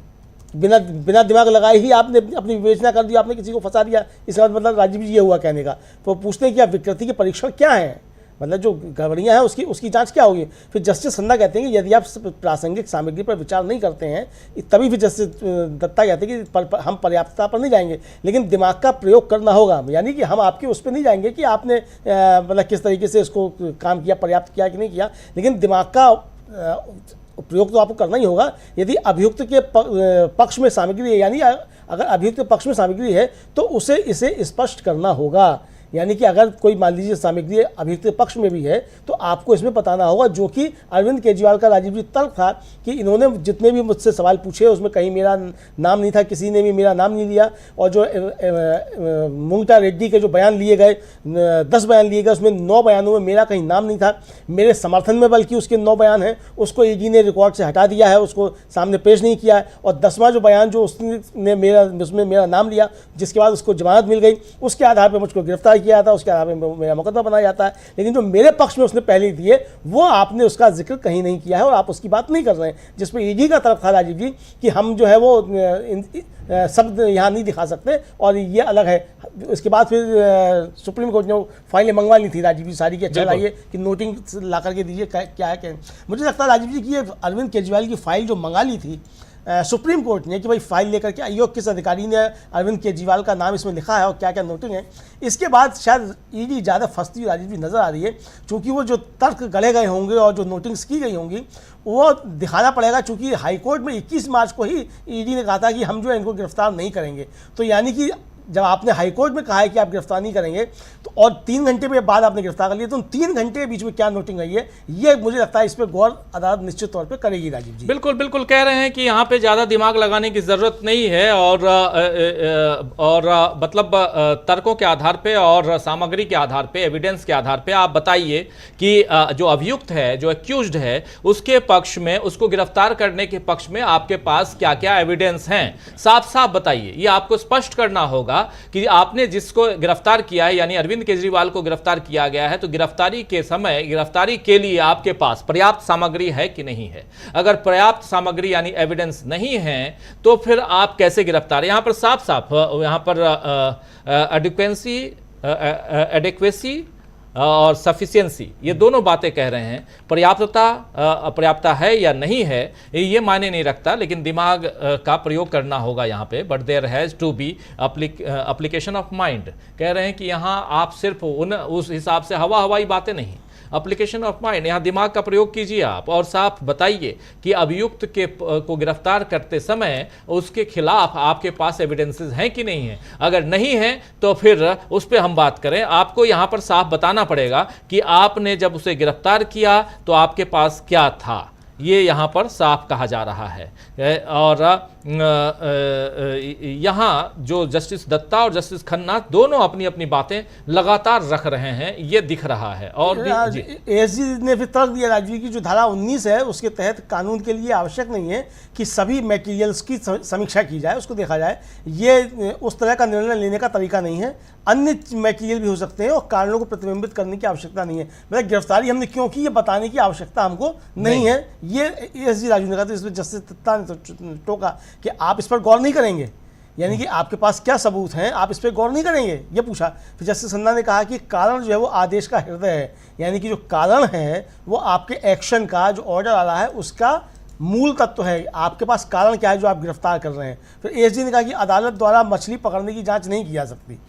बिना दिमाग लगाए ही आपने अपनी विवेचना कर दी, आपने किसी को फंसा दिया। इसका मतलब राजीव जी ये हुआ कहने का। तो पूछते हैं कि विकृति के परीक्षण क्या है, मतलब जो गड़बड़ियाँ हैं उसकी जांच क्या होगी। फिर जस्टिस खन्ना कहते हैं कि यदि आप प्रासंगिक सामग्री पर विचार नहीं करते हैं, तभी फिर जस्टिस दत्ता कहते हैं कि हम पर्याप्तता पर नहीं जाएंगे, लेकिन दिमाग का प्रयोग करना होगा। यानी कि हम आपके उस पर नहीं जाएंगे कि आपने मतलब किस तरीके से इसको काम किया, पर्याप्त किया कि नहीं किया, लेकिन दिमाग का प्रयोग तो आपको करना ही होगा। यदि अभियुक्त के पक्ष में सामग्री है, यानी अगर अभियुक्त के पक्ष में सामग्री है तो उसे इसे स्पष्ट करना होगा। यानी कि अगर कोई मान लीजिए सामग्री अभियुक्त पक्ष में भी है तो आपको इसमें बताना होगा, जो कि अरविंद केजरीवाल का राजीव जी तर्क था कि इन्होंने जितने भी मुझसे सवाल पूछे उसमें कहीं मेरा नाम नहीं था, किसी ने भी मेरा नाम नहीं लिया। और जो मुंगटा रेड्डी के जो बयान लिए गए, 10 बयान लिए गए, उसमें 9 बयानों में मेरा कहीं नाम नहीं था, मेरे समर्थन में बल्कि उसके 9 बयान हैं, उसको ईडी ने रिकॉर्ड से हटा दिया है, उसको सामने पेश नहीं किया है। और 10वां जो बयान जो उसने उसमें मेरा नाम लिया, जिसके बाद उसको जमानत मिल गई, उसके आधार पर मुझको गिरफ्तार किया था उसके आधार पर मेरा मुकदमा बनाया जाता है, लेकिन जो मेरे पक्ष में उसने पहले दिए वो आपने उसका जिक्र कहीं नहीं किया है और आप उसकी बात नहीं कर रहे हैं, जिसमें ईडी का तरफ था राजीव जी कि हम जो है वो शब्द यहाँ नहीं दिखा सकते और ये अलग है। इसके बाद फिर सुप्रीम कोर्ट ने फाइलें मंगवा ली थी राजीव जी सारी की, अच्छा लाइए कि नोटिंग ला करके दीजिए क्या है क्या। मुझे लगता है राजीव जी कि ये अरविंद केजरीवाल की फाइल जो मंगा ली थी सुप्रीम कोर्ट ने कि भाई फाइल लेकर के आइए, किस अधिकारी ने अरविंद केजरीवाल का नाम इसमें लिखा है और क्या क्या नोटिंग है, इसके बाद शायद ईडी ज़्यादा फंसती हुई राजीव जी नज़र आ रही है, क्योंकि वो जो तर्क गढ़े गए होंगे और जो नोटिंग्स की गई होंगी वो दिखाना पड़ेगा, चूँकि हाईकोर्ट में 21 मार्च को ही ईडी ने कहा था कि हम जो है इनको गिरफ्तार नहीं करेंगे। तो यानी कि जब आपने हाईकोर्ट में कहा है कि आप गिरफ्तार नहीं करेंगे तो और 3 घंटे के बाद आपने गिरफ्तार कर लिया, तो उन 3 घंटे के बीच में क्या नोटिंग आई है, ये मुझे लगता है इस पर गौर अदालत निश्चित तौर पे करेगी राजीव जी। बिल्कुल बिल्कुल कह रहे हैं कि यहाँ पे ज़्यादा दिमाग लगाने की ज़रूरत नहीं है और मतलब तर्कों के आधार पे और सामग्री के आधार पे, एविडेंस के आधार पे आप बताइए कि जो अभियुक्त है, जो एक्यूज्ड है, उसके पक्ष में, उसको गिरफ्तार करने के पक्ष में आपके पास क्या क्या एविडेंस हैं, साफ साफ बताइए। ये आपको स्पष्ट करना होगा कि आपने जिसको गिरफ्तार किया है, यानी अरविंद केजरीवाल को गिरफ्तार किया गया है, तो गिरफ्तारी के समय, गिरफ्तारी के लिए आपके पास पर्याप्त सामग्री है कि नहीं है। अगर पर्याप्त सामग्री यानी एविडेंस नहीं है तो फिर आप कैसे गिरफ्तार, यहां पर साफ साफ यहां पर एडिक्वेसी और सफिशिएंसी, ये दोनों बातें कह रहे हैं। पर्याप्तता अपर्याप्तता है या नहीं है ये मायने नहीं रखता, लेकिन दिमाग का प्रयोग करना होगा यहाँ पे। But there has to be application of mind. कह रहे हैं कि यहाँ आप सिर्फ उस हिसाब से हवाई बातें नहीं, एप्लीकेशन ऑफ माइंड, यहाँ दिमाग का प्रयोग कीजिए आप और साफ बताइए कि अभियुक्त को गिरफ्तार करते समय उसके खिलाफ आपके पास एविडेंसेस हैं कि नहीं है। अगर नहीं है तो फिर उस पर हम बात करें। आपको यहाँ पर साफ बताना पड़ेगा कि आपने जब उसे गिरफ्तार किया तो आपके पास क्या था, ये यहाँ पर साफ कहा जा रहा है। और यहाँ जो जस्टिस दत्ता और जस्टिस खन्ना दोनों अपनी अपनी बातें लगातार रख रहे हैं, ये दिख रहा है। और एएसजी ने फिर तर्क दिया राजीव की जो धारा 19 है उसके तहत कानून के लिए आवश्यक नहीं है कि सभी मटेरियल्स की समीक्षा की जाए, उसको देखा जाए। ये उस तरह का निर्णय लेने का तरीका नहीं है, अन्य मटेरियल भी हो सकते हैं और कारणों को प्रतिबिंबित करने की आवश्यकता नहीं है। मतलब गिरफ्तारी हमने क्यों की ये बताने की आवश्यकता हमको नहीं है। ये एएसजी राजू ने कहा, तो इसमें जस्टिस दत्ता ने टोका कि आप इस पर गौर नहीं करेंगे, यानी कि आपके पास क्या सबूत हैं, आप इस पर गौर नहीं करेंगे, ये पूछा। फिर जस्टिस खन्ना ने कहा कि कारण जो है वो आदेश का हृदय है, यानी कि जो कारण है वो आपके एक्शन का, जो ऑर्डर आ रहा है उसका मूल तत्व है। आपके पास कारण क्या है जो आप गिरफ्तार कर रहे हैं। फिर एएसजी ने कहा कि अदालत द्वारा मछली पकड़ने की जांच नहीं की जा सकती।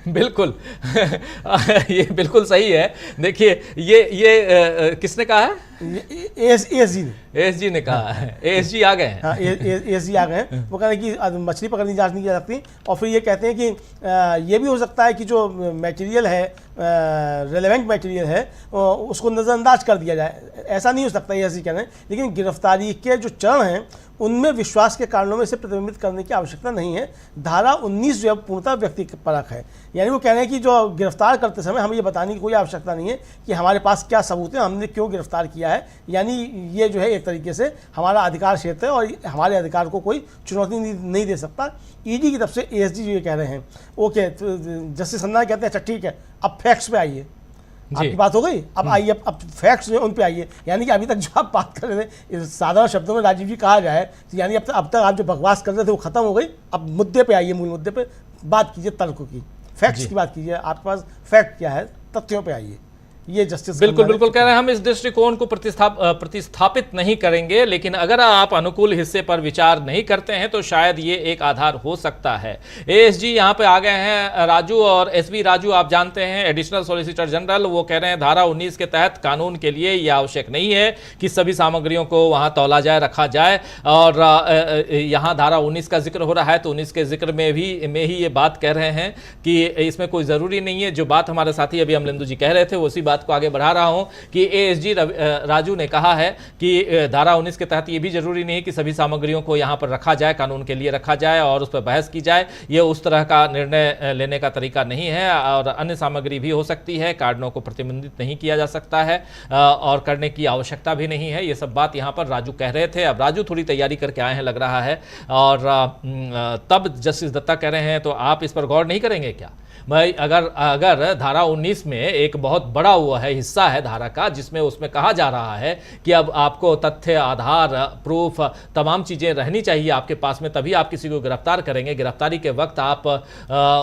बिल्कुल ये बिल्कुल सही है। देखिए ये किसने कहा है? एएसजी ने कहा है। एएसजी आ गए हैं। हाँ, एएसजी आ गए हैं। वो कह रहे हैं कि मछली पकड़ने की जांच नहीं की जा सकती। और फिर ये कहते हैं कि ये भी हो सकता है कि जो मटेरियल है, रेलेवेंट मटेरियल है, उसको नज़रअंदाज कर दिया जाए। ऐसा नहीं हो सकता, एएसजी कह रहे हैं। लेकिन गिरफ्तारी के जो चरण हैं उनमें विश्वास के कारणों में से प्रतिबिंबित करने की आवश्यकता नहीं है। धारा 19 जो है पूर्णतः व्यक्तिपरक है, यानी वो कह रहे हैं कि जो गिरफ्तार करते समय हमें ये बताने की कोई आवश्यकता नहीं है कि हमारे पास क्या सबूत है, हमने क्यों गिरफ्तार किया है। यानी ये जो है एक तरीके से हमारा अधिकार क्षेत्र है और हमारे अधिकार को कोई चुनौती नहीं दे सकता। ईडी की तरफ से एएसजी जो ये कह रहे हैं, ओके, तो जस्टिस खन्ना कहते हैं अच्छा ठीक है, अब फैक्ट्स पे आइए। आपकी बात हो गई, अब आइए, अब फैक्ट्स जो उन पे आइए। यानी कि अभी तक जो आप बात कर रहे थे, साधारण शब्दों में राजीव जी कहा जाए तो यानी अब तक आप जो बकवास कर रहे थे वो खत्म हो गई। अब मुद्दे पे आइए, मूल मुद्दे पे बात कीजिए, तर्कों की, फैक्ट्स की बात कीजिए। आपके पास फैक्ट क्या है, तथ्यों पे आइए। ये जस्टिस बिल्कुल कह रहे हैं हम इस दृष्टिकोण को प्रतिस्थापित नहीं करेंगे, लेकिन अगर आप अनुकूल हिस्से पर विचार नहीं करते हैं तो शायद ये एक आधार हो सकता है। एएसजी यहाँ पे आ गए हैं राजू, और एसबी राजू आप जानते हैं एडिशनल सॉलिसिटर जनरल। वो कह रहे हैं धारा 19 के तहत कानून के लिए ये आवश्यक नहीं है कि सभी सामग्रियों को वहाँ तौला जाए, रखा जाए। और यहाँ धारा 19 का जिक्र हो रहा है तो 19 के जिक्र में ही ये बात कह रहे हैं कि इसमें कोई ज़रूरी नहीं है। जो बात हमारे साथी अभी अमलेंदु जी कह रहे थे उसी बात को आगे बढ़ा रहा हूं कि एएसजी राजू ने कहा है कि धारा 19 के तहत ये भी जरूरी नहीं कि सभी सामग्रियों को यहां पर रखा जाए, कानून के लिए रखा जाए और उस पर बहस की जाए। ये उस तरह का निर्णय लेने का तरीका नहीं है और अन्य सामग्री भी हो सकती है, कारणों को प्रतिबंधित नहीं किया जा सकता है और करने की आवश्यकता भी नहीं है। ये सब बात यहाँ पर राजू कह रहे थे। अब राजू थोड़ी तैयारी करके आए हैं लग रहा है, और तब जस्टिस दत्ता कह रहे हैं तो आप इस पर गौर नहीं करेंगे क्या? भाई अगर धारा 19 में एक बहुत बड़ा वो है हिस्सा है धारा का, जिसमें उसमें कहा जा रहा है कि अब आपको तथ्य, आधार, प्रूफ, तमाम चीज़ें रहनी चाहिए आपके पास में, तभी आप किसी को गिरफ्तार करेंगे। गिरफ्तारी के वक्त आप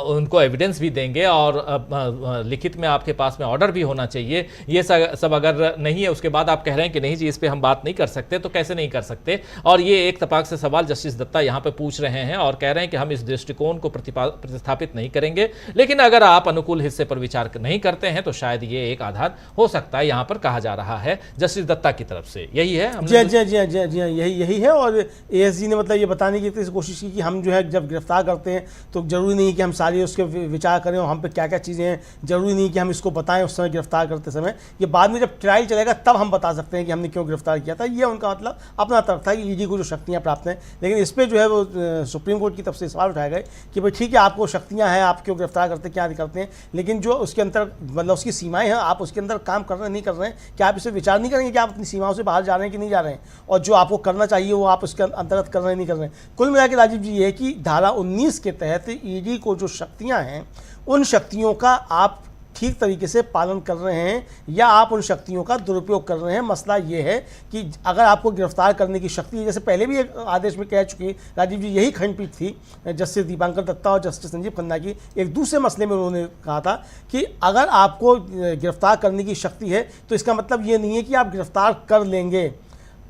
उनको एविडेंस भी देंगे और लिखित में आपके पास में ऑर्डर भी होना चाहिए। ये सब अगर नहीं है, उसके बाद आप कह रहे हैं कि नहीं जी इस पर हम बात नहीं कर सकते, तो कैसे नहीं कर सकते? और ये एक तपाक से सवाल जस्टिस दत्ता यहाँ पे पूछ रहे हैं और कह रहे हैं कि हम इस दृष्टिकोण को प्रतिस्थापित नहीं करेंगे, लेकिन अगर आप अनुकूल हिस्से पर विचार नहीं करते हैं तो शायद ये एक आधार हो सकता है। यहां पर कहा जा रहा है जस्टिस दत्ता की तरफ से, यही है। जी हाँ, यही है। और एएसजी ने मतलब ये बताने की कोशिश की कि हम जो है जब गिरफ्तार करते हैं तो जरूरी नहीं कि हम सारे उसके विचार करें और हम पे क्या क्या चीज़ें हैं, जरूरी नहीं कि हम इसको बताएं उस समय गिरफ्तार करते समय। ये बाद में जब ट्रायल चलेगा तब हम बता सकते हैं कि हमने क्यों गिरफ्तार किया था। ये उनका मतलब अपना तर्क था कि ईडी को जो शक्तियाँ प्राप्त हैं, लेकिन इस पर जो है वो सुप्रीम कोर्ट की तरफ से सवाल उठाए गए कि भाई ठीक है, आपको शक्तियाँ हैं, आप क्यों गिरफ्तार करते क्या करते हैं, लेकिन जो उसके अंदर मतलब उसकी सीमाएं हैं, आप उसके अंदर काम कर रहे हैं नहीं कर रहे हैं, क्या आप इसे विचार नहीं करेंगे कि आप अपनी सीमाओं से बाहर जा रहे हैं कि नहीं जा रहे हैं, और जो आपको करना चाहिए वो आप उसके अंतर्गत कर रहे हैं नहीं कर रहे हैं। कुल मिला के राजीव जी ये है कि धारा 19 के तहत ईडी को जो शक्तियां हैं, उन शक्तियों का आप ठीक तरीके से पालन कर रहे हैं या आप उन शक्तियों का दुरुपयोग कर रहे हैं। मसला ये है कि अगर आपको गिरफ्तार करने की शक्ति है, जैसे पहले भी एक आदेश में कह चुकी राजीव जी, यही खंडपीठ थी जस्टिस दीपांकर दत्ता और जस्टिस संजीव खन्ना की, एक दूसरे मसले में उन्होंने कहा था कि अगर आपको गिरफ्तार करने की शक्ति है तो इसका मतलब ये नहीं है कि आप गिरफ्तार कर लेंगे।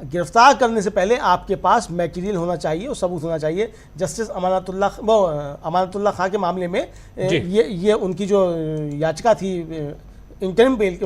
गिरफ्तार करने से पहले आपके पास मटेरियल होना चाहिए और सबूत होना चाहिए। जस्टिस अमानतुल्लाह खां के मामले में ये उनकी जो याचिका थी इंटरिम बेल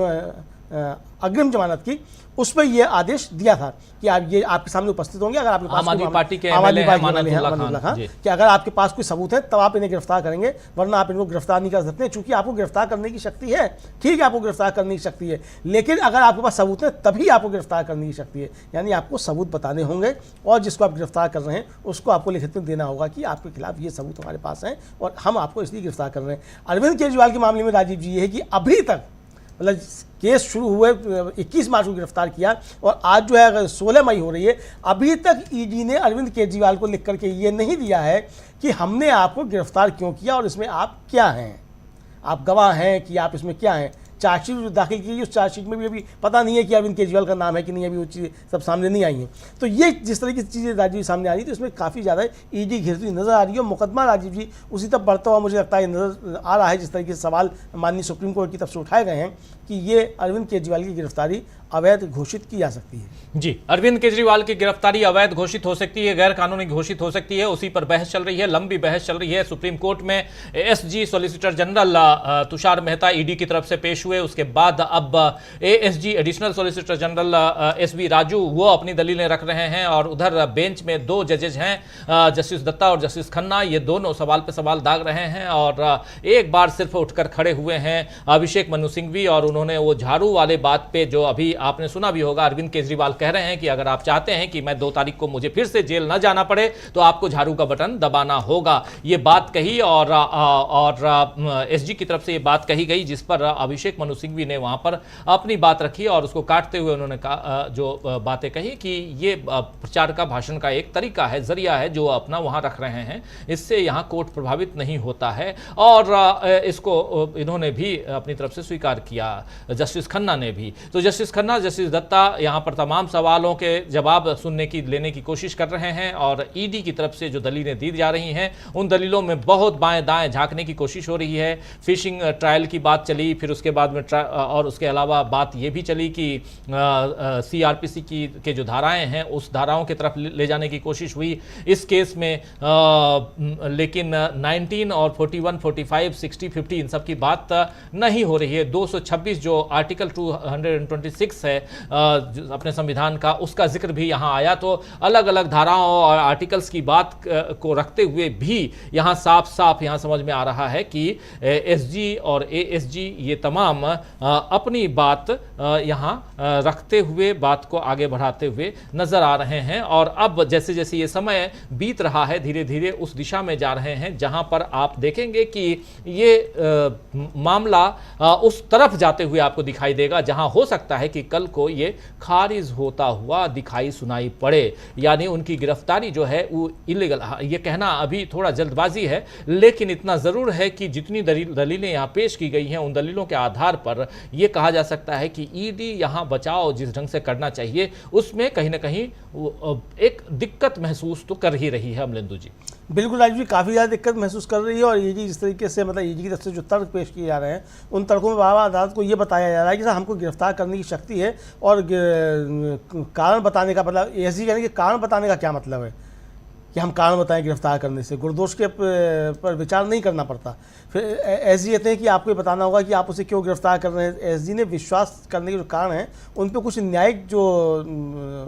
अग्रिम जमानत की, उस पर यह आदेश दिया था कि आप ये आपके सामने उपस्थित होंगे अगर आपके पास आम आदमी पार्टी के अमानतुल्लाह खां कि अगर आपके पास कोई सबूत है तब आप इन्हें गिरफ्तार करेंगे, वरना आप इनको गिरफ्तार नहीं कर सकते हैं। चूंकि आपको गिरफ्तार करने की शक्ति है, ठीक है, आपको गिरफ्तार करने की शक्ति है, लेकिन अगर आपके पास सबूत है तभी आपको गिरफ्तार करने की शक्ति है। यानी आपको सबूत बताने होंगे और जिसको आप गिरफ्तार कर रहे हैं उसको आपको लिखित में देना होगा कि आपके खिलाफ ये सबूत हमारे पास हैं और हम आपको इसलिए गिरफ्तार कर रहे हैं। अरविंद केजरीवाल के मामले में राजीव जी ये है कि अभी तक मतलब केस शुरू हुए 21 मार्च को गिरफ्तार किया और आज जो है अगर 16 मई हो रही है, अभी तक ईडी ने अरविंद केजरीवाल को लिख करके ये नहीं दिया है कि हमने आपको गिरफ्तार क्यों किया और इसमें आप क्या हैं, आप गवाह हैं कि आप इसमें क्या हैं। चार्जशीट जो दाखिल की उस चार्जशीट में भी अभी पता नहीं है कि अरविंद केजरीवाल का नाम है कि नहीं, अभी वो चीज़ें सब सामने नहीं आई हैं। तो ये जिस तरह की चीज़ें राजीव सामने आ रही है तो इसमें काफ़ी ज़्यादा ईडी घिरती नज़र आ रही है और मुकदमा राजीव जी उसी तक बढ़ता हुआ मुझे लगता है नज़र आ रहा है, जिस तरीके से सवाल माननीय सुप्रीम कोर्ट की तरफ से उठाए गए हैं कि ये अरविंद केजरीवाल की गिरफ्तारी अवैध घोषित की जा सकती है। जी, अरविंद केजरीवाल की गिरफ्तारी अवैध घोषित हो सकती है, गैर कानूनी घोषित हो सकती है, उसी पर बहस चल रही है, लंबी बहस चल रही है सुप्रीम कोर्ट में। SG solicitor general Tushar Mehta ED की तरफ से पेश हुए, उसके बाद अब ASG additional solicitor general SV Raju वो अपनी दलीलें रख रहे हैं और उधर बेंच में दो जजेज हैं जस्टिस दत्ता और जस्टिस खन्ना, ये दोनों सवाल पे सवाल दाग रहे हैं और एक बार सिर्फ उठकर खड़े हुए हैं अभिषेक मनु सिंघवी और उन्होंने वो झाड़ू वाले बात पे जो अभी आपने सुना भी होगा, अरविंद केजरीवाल कह रहे हैं कि अगर आप चाहते हैं कि मैं 2 तारीख को मुझे फिर से जेल न जाना पड़े तो आपको झाड़ू का बटन दबाना होगा, ये बात कही और एसजी की तरफ से ये बात कही गई, जिस पर अभिषेक मनु सिंघवी ने वहां पर अपनी बात रखी और उसको काटते हुए उन्होंने कहा जो बातें कही कि ये प्रचार का भाषण का एक तरीका है, जरिया है जो अपना वहां रख रहे हैं, इससे यहां कोर्ट प्रभावित नहीं होता है और इसको इन्होंने भी अपनी तरफ से स्वीकार किया, जस्टिस खन्ना ने भी। तो जस्टिस खन्ना, जस्टिस दत्ता यहां पर तमाम सवालों के जवाब लेने की कोशिश कर रहे हैं और ईडी की तरफ से जो दलीलें दी जा रही हैं उन दलीलों में बहुत बाएं दाएं झांकने की कोशिश हो रही है। फिशिंग ट्रायल की बात चली, फिर उसके बाद में और उसके अलावा बात यह भी चली कि सीआरपीसी के जो धाराएं हैं उस धाराओं की तरफ ले जाने की कोशिश हुई इस केस में, लेकिन 19 और 41, 45, 60, 50 इन सब की बात नहीं हो रही है। 226 जो आर्टिकल 226 6 है अपने संविधान का, उसका जिक्र भी यहाँ आया। तो अलग अलग धाराओं और आर्टिकल्स की बात को रखते हुए भी यहाँ साफ साफ यहाँ समझ में आ रहा है कि एसजी और एएसजी ये तमाम अपनी बात यहाँ रखते हुए बात को आगे बढ़ाते हुए नजर आ रहे हैं। और अब जैसे जैसे ये समय बीत रहा है, धीरे धीरे उस दिशा में जा रहे हैं जहां पर आप देखेंगे कि ये मामला उस तरफ जाते हुए आपको दिखाई देगा जहां हो सकता है कि कल को ये खारिज होता हुआ दिखाई सुनाई पड़े, यानी उनकी गिरफ्तारी जो है वो इलीगल। ये कहना अभी थोड़ा जल्दबाजी है, लेकिन इतना जरूर है कि जितनी दलीलें यहाँ पेश की गई हैं उन दलीलों के आधार पर यह कहा जा सकता है कि ईडी यहाँ बचाव जिस ढंग से करना चाहिए उसमें कहीं ना कहीं एक दिक्कत महसूस तो कर ही रही है। अमलेंदु जी, बिल्कुल राजीव जी, काफ़ी ज़्यादा दिक्कत महसूस कर रही है। और ईडी जिस तरीके से मतलब ईडी की तरफ से जो तर्क पेश किए जा रहे हैं उन तर्कों में बार-बार अदालत को ये बताया जा रहा है कि सर हमको गिरफ्तार करने की शक्ति है, और कारण बताने का मतलब एएसजी कहने के कारण बताने का क्या मतलब है कि हम कारण बताएं गिरफ्तार करने से? गुरदोष के पर विचार नहीं करना पड़ता। फिर एसजी कहते हैं कि आपको ये बताना होगा कि आप उसे क्यों गिरफ्तार कर रहे हैं। एसजी ने विश्वास करने के जो कारण हैं उन पर कुछ न्यायिक जो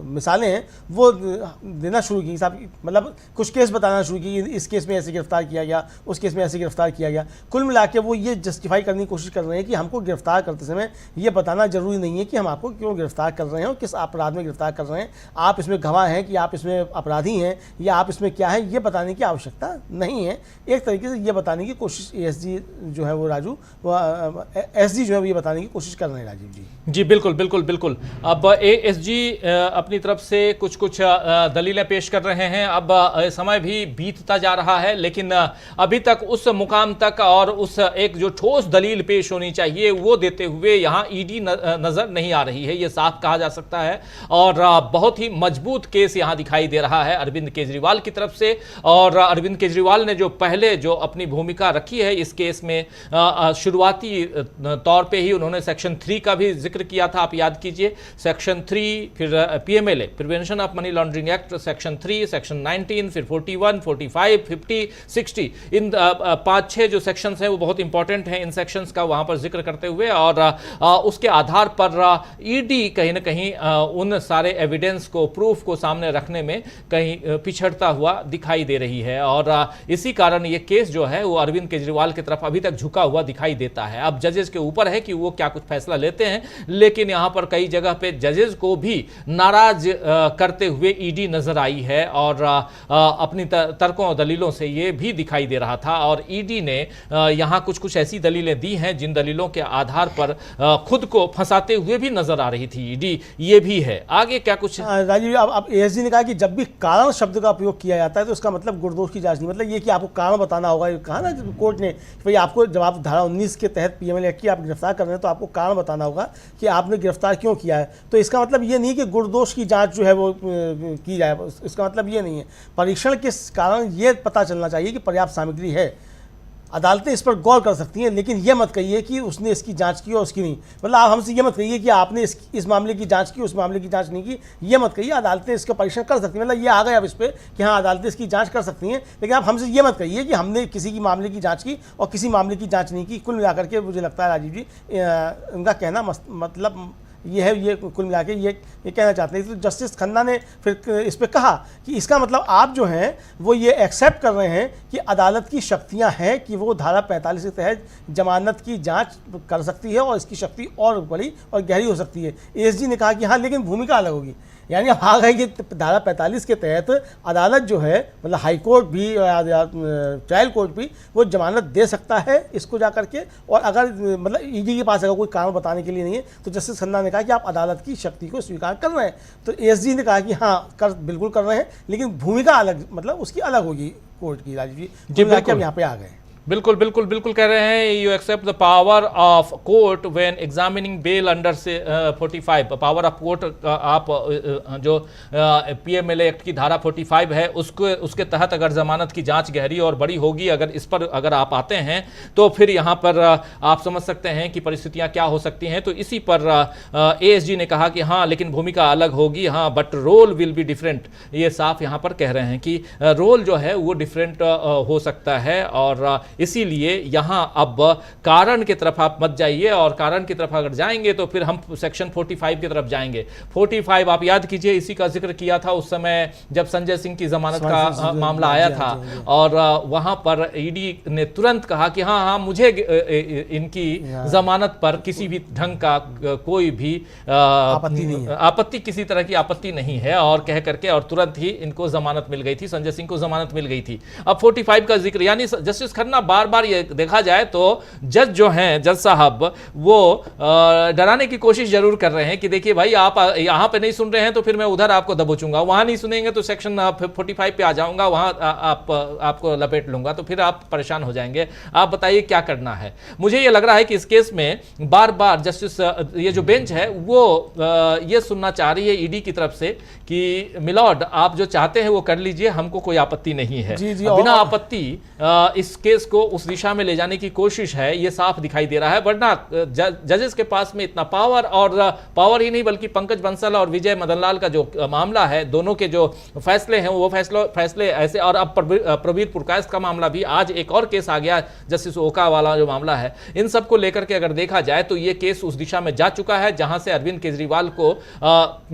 मिसालें हैं वो देना शुरू की, साहब मतलब कुछ केस बताना शुरू की, इस केस में ऐसे गिरफ्तार किया गया, उस केस में ऐसे गिरफ्तार किया गया। कुल मिला के वो ये जस्टिफाई करने की कोशिश कर रहे हैं कि हमको गिरफ्तार करते समय ये बताना जरूरी नहीं है कि हम आपको क्यों गिरफ्तार कर रहे हैं और किस अपराध में गिरफ्तार कर रहे हैं। आप इसमें गवाह हैं कि आप इसमें अपराधी हैं या आप इसमें क्या है, ये बताने की आवश्यकता नहीं है। एक तरीके से ये बताने की कोशिश एएसजी जो है वो राजू, एसजी जो है वो ये बताने की कोशिश कर रहे हैं राजीव जी। जी बिल्कुल बिल्कुल बिल्कुल। अब एएसजी अपनी तरफ से कुछ दलीलें पेश कर रहे हैं। अब समय भी बीतता जा रहा है, लेकिन अभी तक उस मुकाम तक और उस एक जो ठोस दलील पेश होनी चाहिए वो देते हुए यहाँ ईडी नजर नहीं आ रही है, ये साफ कहा जा सकता है। और बहुत ही मजबूत केस यहाँ दिखाई दे रहा है अरविंद केजरीवाल की तरफ से। और अरविंद केजरीवाल ने जो पहले जो अपनी भूमिका रखी है इस केस में, शुरुआती तौर पे ही उन्होंने सेक्शन 3 का भी जिक्र किया था, आप याद कीजिए। सेक्शन 3, फिर PMLA prevention of money laundering act section 3, section 19, फिर 41, 45, 50, 60, इन 5-6 जो सेक्शंस हैं वो बहुत इंपॉर्टेंट हैं। इन सेक्शंस का वहां पर जिक्र करते हुए और उसके आधार पर ईडी कहीं ना कहीं उन सारे एविडेंस को, प्रूफ को सामने रखने में कहीं पिछड़ता हुआ दिखाई दे रही है। और इसी कारण ये केस जो है वो अरविंद केजरीवाल की तरफ अभी तक झुका हुआ दिखाई देता है। अब जजेस के ऊपर है कि वो क्या कुछ फैसला लेते हैं, लेकिन यहां पर कई जगह पे जजेस को भी नाराज करते हुए ईडी नजर आई है और अपनी तर्कों और दलीलों से ये भी दिखाई दे रहा था। और ईडी ने यहां कुछ ऐसी दलीलें दी हैं जिन दलीलों के आधार पर खुद को फंसाते हुए भी नजर आ रही थी ईडी। ये भी है आगे क्या कुछ राजीव। अब एएसजी ने कहा कि जब भी कारण शब्द का उपयोग किया जाता है तो इसका मतलब गुरदोष की जांच नहीं, मतलब ये कि आपको कारण बताना होगा। कहा ना कोर्ट ने भाई आपको, जब आप धारा 19 के तहत पीएमएलए एक्ट की आप गिरफ्तार कर रहे हैं तो आपको कारण बताना होगा कि आपने गिरफ्तार क्यों किया है। तो इसका मतलब ये नहीं कि गुरदोष की जांच जो है वो की जाए, इसका मतलब ये नहीं है। परीक्षण के कारण ये पता चलना चाहिए कि पर्याप्त सामग्री है। अदालतें इस पर गौर कर सकती हैं, लेकिन ये मत कहिए कि उसने इसकी जांच की और उसकी नहीं। मतलब आप हमसे ये मत कहिए कि आपने इस मामले की जांच की, उस मामले की जांच नहीं की, ये मत कहिए। अदालतें इसका परीक्षण कर सकती हैं, मतलब ये आ गया अब इस पर कि हाँ अदालतें इसकी जांच कर सकती हैं, लेकिन आप हमसे ये मत कहिए कि हमने किसी की मामले की जांच की और किसी मामले की जांच नहीं की। कुल मिलाकर के मुझे लगता है राजीव जी उनका कहना मतलब ये है, ये कुल मिला के ये कहना चाहते हैं। तो जस्टिस खन्ना ने फिर इस पर कहा कि इसका मतलब आप जो हैं वो ये एक्सेप्ट कर रहे हैं कि अदालत की शक्तियां हैं कि वो धारा 45 के तहत जमानत की जांच कर सकती है और इसकी शक्ति और बड़ी और गहरी हो सकती है। एएसजी ने कहा कि हाँ लेकिन भूमिका अलग होगी, यानी अब आ गई कि धारा 45 के तहत अदालत जो है मतलब हाई कोर्ट भी ट्रायल कोर्ट भी वो जमानत दे सकता है इसको जा करके। और अगर मतलब ईडी के पास अगर कोई कारण बताने के लिए नहीं है तो जस्टिस खन्ना ने कहा कि आप अदालत की शक्ति को स्वीकार कर रहे हैं। तो एएसजी ने कहा कि हाँ बिल्कुल कर रहे हैं, लेकिन भूमिका अलग, मतलब उसकी अलग होगी कोर्ट की। राजीव जी हम यहाँ पे आ गए। बिल्कुल बिल्कुल बिल्कुल कह रहे हैं you accept the power of court when examining bail under से 45 पावर ऑफ कोर्ट। आप जो पीएमएलए एक्ट की धारा 45 है उसके तहत अगर जमानत की जांच गहरी और बड़ी होगी, अगर इस पर अगर आप आते हैं तो फिर यहाँ पर आप समझ सकते हैं कि परिस्थितियाँ क्या हो सकती हैं। तो इसी पर एएसजी ने कहा कि हाँ लेकिन भूमिका अलग होगी, हाँ but role will be different. ये साफ यहाँ पर कह रहे हैं कि रोल जो है वो डिफरेंट हो सकता है। और इसीलिए यहाँ अब कारण की तरफ आप मत जाइए, और कारण की तरफ अगर जाएंगे तो फिर हम सेक्शन 45 की तरफ जाएंगे। 45 आप याद कीजिए, इसी का जिक्र किया था उस समय जब संजय सिंह की जमानत का मामला आया था, और वहां पर ईडी ने तुरंत कहा कि हाँ हाँ मुझे इनकी जमानत पर किसी भी ढंग का कोई भी आपत्ति, किसी तरह की आपत्ति नहीं है, और कह करके और तुरंत ही इनको जमानत मिल गई थी, संजय सिंह को जमानत मिल गई थी। अब 45 का जिक्र, यानी जस्टिस खन्ना बार बार ये देखा जाए तो जज जो हैं, जज साहब, वो डराने की कोशिश जरूर कर रहे हैं कि देखिए भाई आप यहां पे नहीं सुन रहे हैं तो फिर मैं उधर आपको दबोचूंगा, वहां नहीं सुनेंगे तो सेक्शन 45 पे आ जाऊंगा, वहां आपको लपेट लूंगा, तो फिर आप परेशान हो जाएंगे। आप बताइए क्या करना है। मुझे ये लग रहा है कि इस केस में बार बार जस्टिस, ये जो बेंच है वो ये सुनना चाह रही है ईडी की तरफ से कि मिलॉर्ड आप जो चाहते हैं वो कर लीजिए, हमको कोई आपत्ति नहीं है। बिना आपत्ति इस केस को उस दिशा में ले जाने की कोशिश है, ये साफ दिखाई दे रहा है। वरना जजेस के पास में इतना पावर, और पावर ही नहीं बल्कि पंकज बंसल और विजय मदन लाल का जो मामला है, दोनों के जो फैसले हैं वो फैसले ऐसे, और अब प्रवीर पुरकायस्थ का मामला भी, आज एक और केस आ गया जस्टिस ओका वाला जो मामला है, इन सबको लेकर के अगर देखा जाए तो ये केस उस दिशा में जा चुका है जहां से अरविंद केजरीवाल को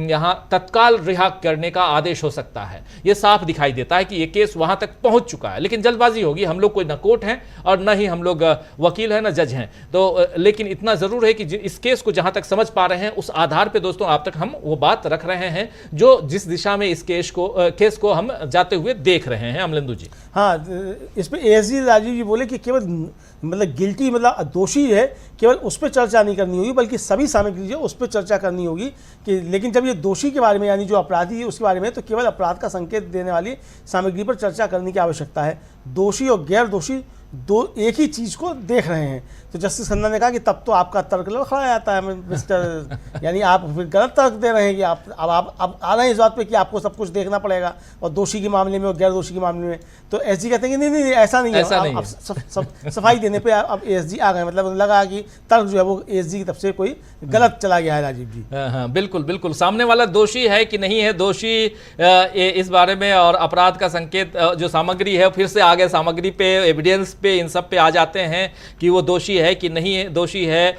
यहां तत्काल रिहा करने का आदेश हो सकता है। यह साफ दिखाई देता है कि यह केस वहां तक पहुंच चुका है। लेकिन जल्दबाजी होगी, हम लोग कोई न कोर्ट हैं और न ही हम लोग वकील हैं न जज हैं, तो लेकिन इतना जरूर है कि इस केस को जहां तक समझ पा रहे हैं उस आधार पे दोस्तों आप तक हम वो बात रख रहे हैं जो जिस दिशा में इस केस को हम जाते हुए देख रहे हैं। अमलेंदु जी, हाँ, इस पे एएसजी राजीव जी बोले कि केवल मतलब गिल्टी मतलब दोषी है, केवल उस पर चर्चा नहीं करनी होगी बल्कि सभी सामग्री जो उस पर चर्चा करनी होगी कि, लेकिन जब ये दोषी के बारे में यानी जो अपराधी है उसके बारे में, तो केवल अपराध का संकेत देने वाली सामग्री पर चर्चा करने की आवश्यकता है। दोषी और गैर दोषी दो एक ही चीज़ को देख रहे हैं। तो जस्टिस खन्ना ने कहा कि तब तो आपका तर्क खड़ा जाता है मिस्टर, यानी आप फिर गलत तर्क दे रहे हैं कि आप आ रहे हैं इस बात पे कि आपको सब कुछ देखना पड़ेगा, और दोषी के मामले में और गैर दोषी के मामले में। तो एसजी कहते हैं कि नहीं ऐसा नहीं है, आप सफाई देने पे अब एसजी आ गए, मतलब लगा कि तर्क जो है वो एसजी की तरफ से कोई गलत चला गया है। राजीव जी, हाँ, बिल्कुल बिल्कुल, सामने वाला दोषी है कि नहीं है दोषी, इस बारे में, और अपराध का संकेत जो सामग्री है, फिर से आगे सामग्री पे, एविडेंस पे, इन सब पे आ जाते हैं कि वो दोषी है कि नहीं है दोषी है।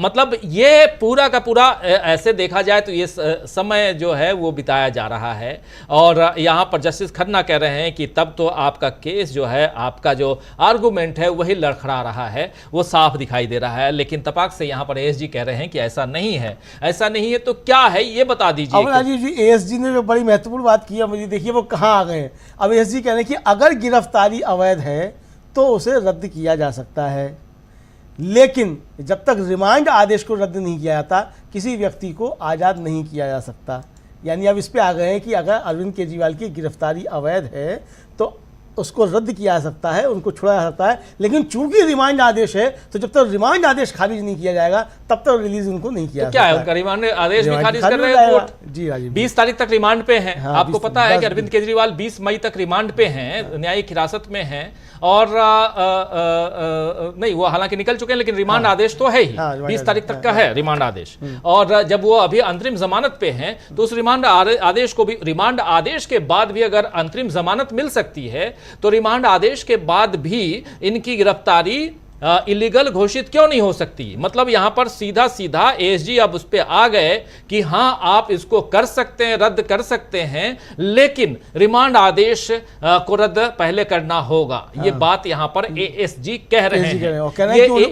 मतलब ये पूरा का पूरा ऐसे देखा जाए तो ये समय जो है वो बिताया जा रहा है, और यहाँ पर जस्टिस खन्ना कह रहे हैं कि तब तो आपका केस जो है, आपका जो आर्गुमेंट है वही लड़खड़ा रहा है, वो साफ दिखाई दे रहा है। लेकिन तपाक से यहाँ पर एएसजी कह रहे हैं कि ऐसा नहीं है, ऐसा नहीं है, तो क्या है ये बता दीजिए। अब राजीव जी, एएसजी ने जो बड़ी महत्वपूर्ण बात की है, मुझे देखिए वो कहाँ आ गए हैं। अब एएसजी कह रहे हैं कि अगर गिरफ्तारी अवैध है तो उसे रद्द किया जा सकता है, लेकिन जब तक रिमांड आदेश को रद्द नहीं किया जाता किसी व्यक्ति को आज़ाद नहीं किया जा सकता। यानी अब इस पे आ गए हैं कि अगर अरविंद केजरीवाल की गिरफ्तारी अवैध है तो उसको रद्द किया जा सकता है, उनको छोड़ा जा सकता है, लेकिन चूंकि रिमांड आदेश है तो जब तक रिमांड आदेश खारिज नहीं किया जाएगा तब तक रिलीज उनको नहीं किया तो क्या है, उनका रिमांड आदेश भी खारिज कर रहे हैं कोर्ट। जी राजीव, 20 तारीख तक रिमांड पे हैं। हाँ, आपको पता है कि अरविंद केजरीवाल 20 मई तक रिमांड पे हैं, न्यायिक हिरासत में हैं, और नहीं वो हालांकि निकल चुके हैं, लेकिन रिमांड आदेश तो है ही, 20 तारीख तक का है रिमांड आदेश। और जब वो अभी अंतरिम जमानत पे हैं तो उस रिमांड आदेश को भी, रिमांड आदेश के बाद भी अगर अंतरिम जमानत मिल सकती है तो रिमांड आदेश के बाद भी इनकी गिरफ्तारी इलीगल घोषित क्यों नहीं हो सकती। मतलब यहां पर सीधा सीधा एएसजी अब उस पे आ गए कि हां आप इसको कर सकते हैं, रद्द कर सकते हैं, लेकिन रिमांड आदेश को रद्द पहले करना होगा। ये बात यहां पर एएसजी कह रहे हैं, और कह रहे हैं कि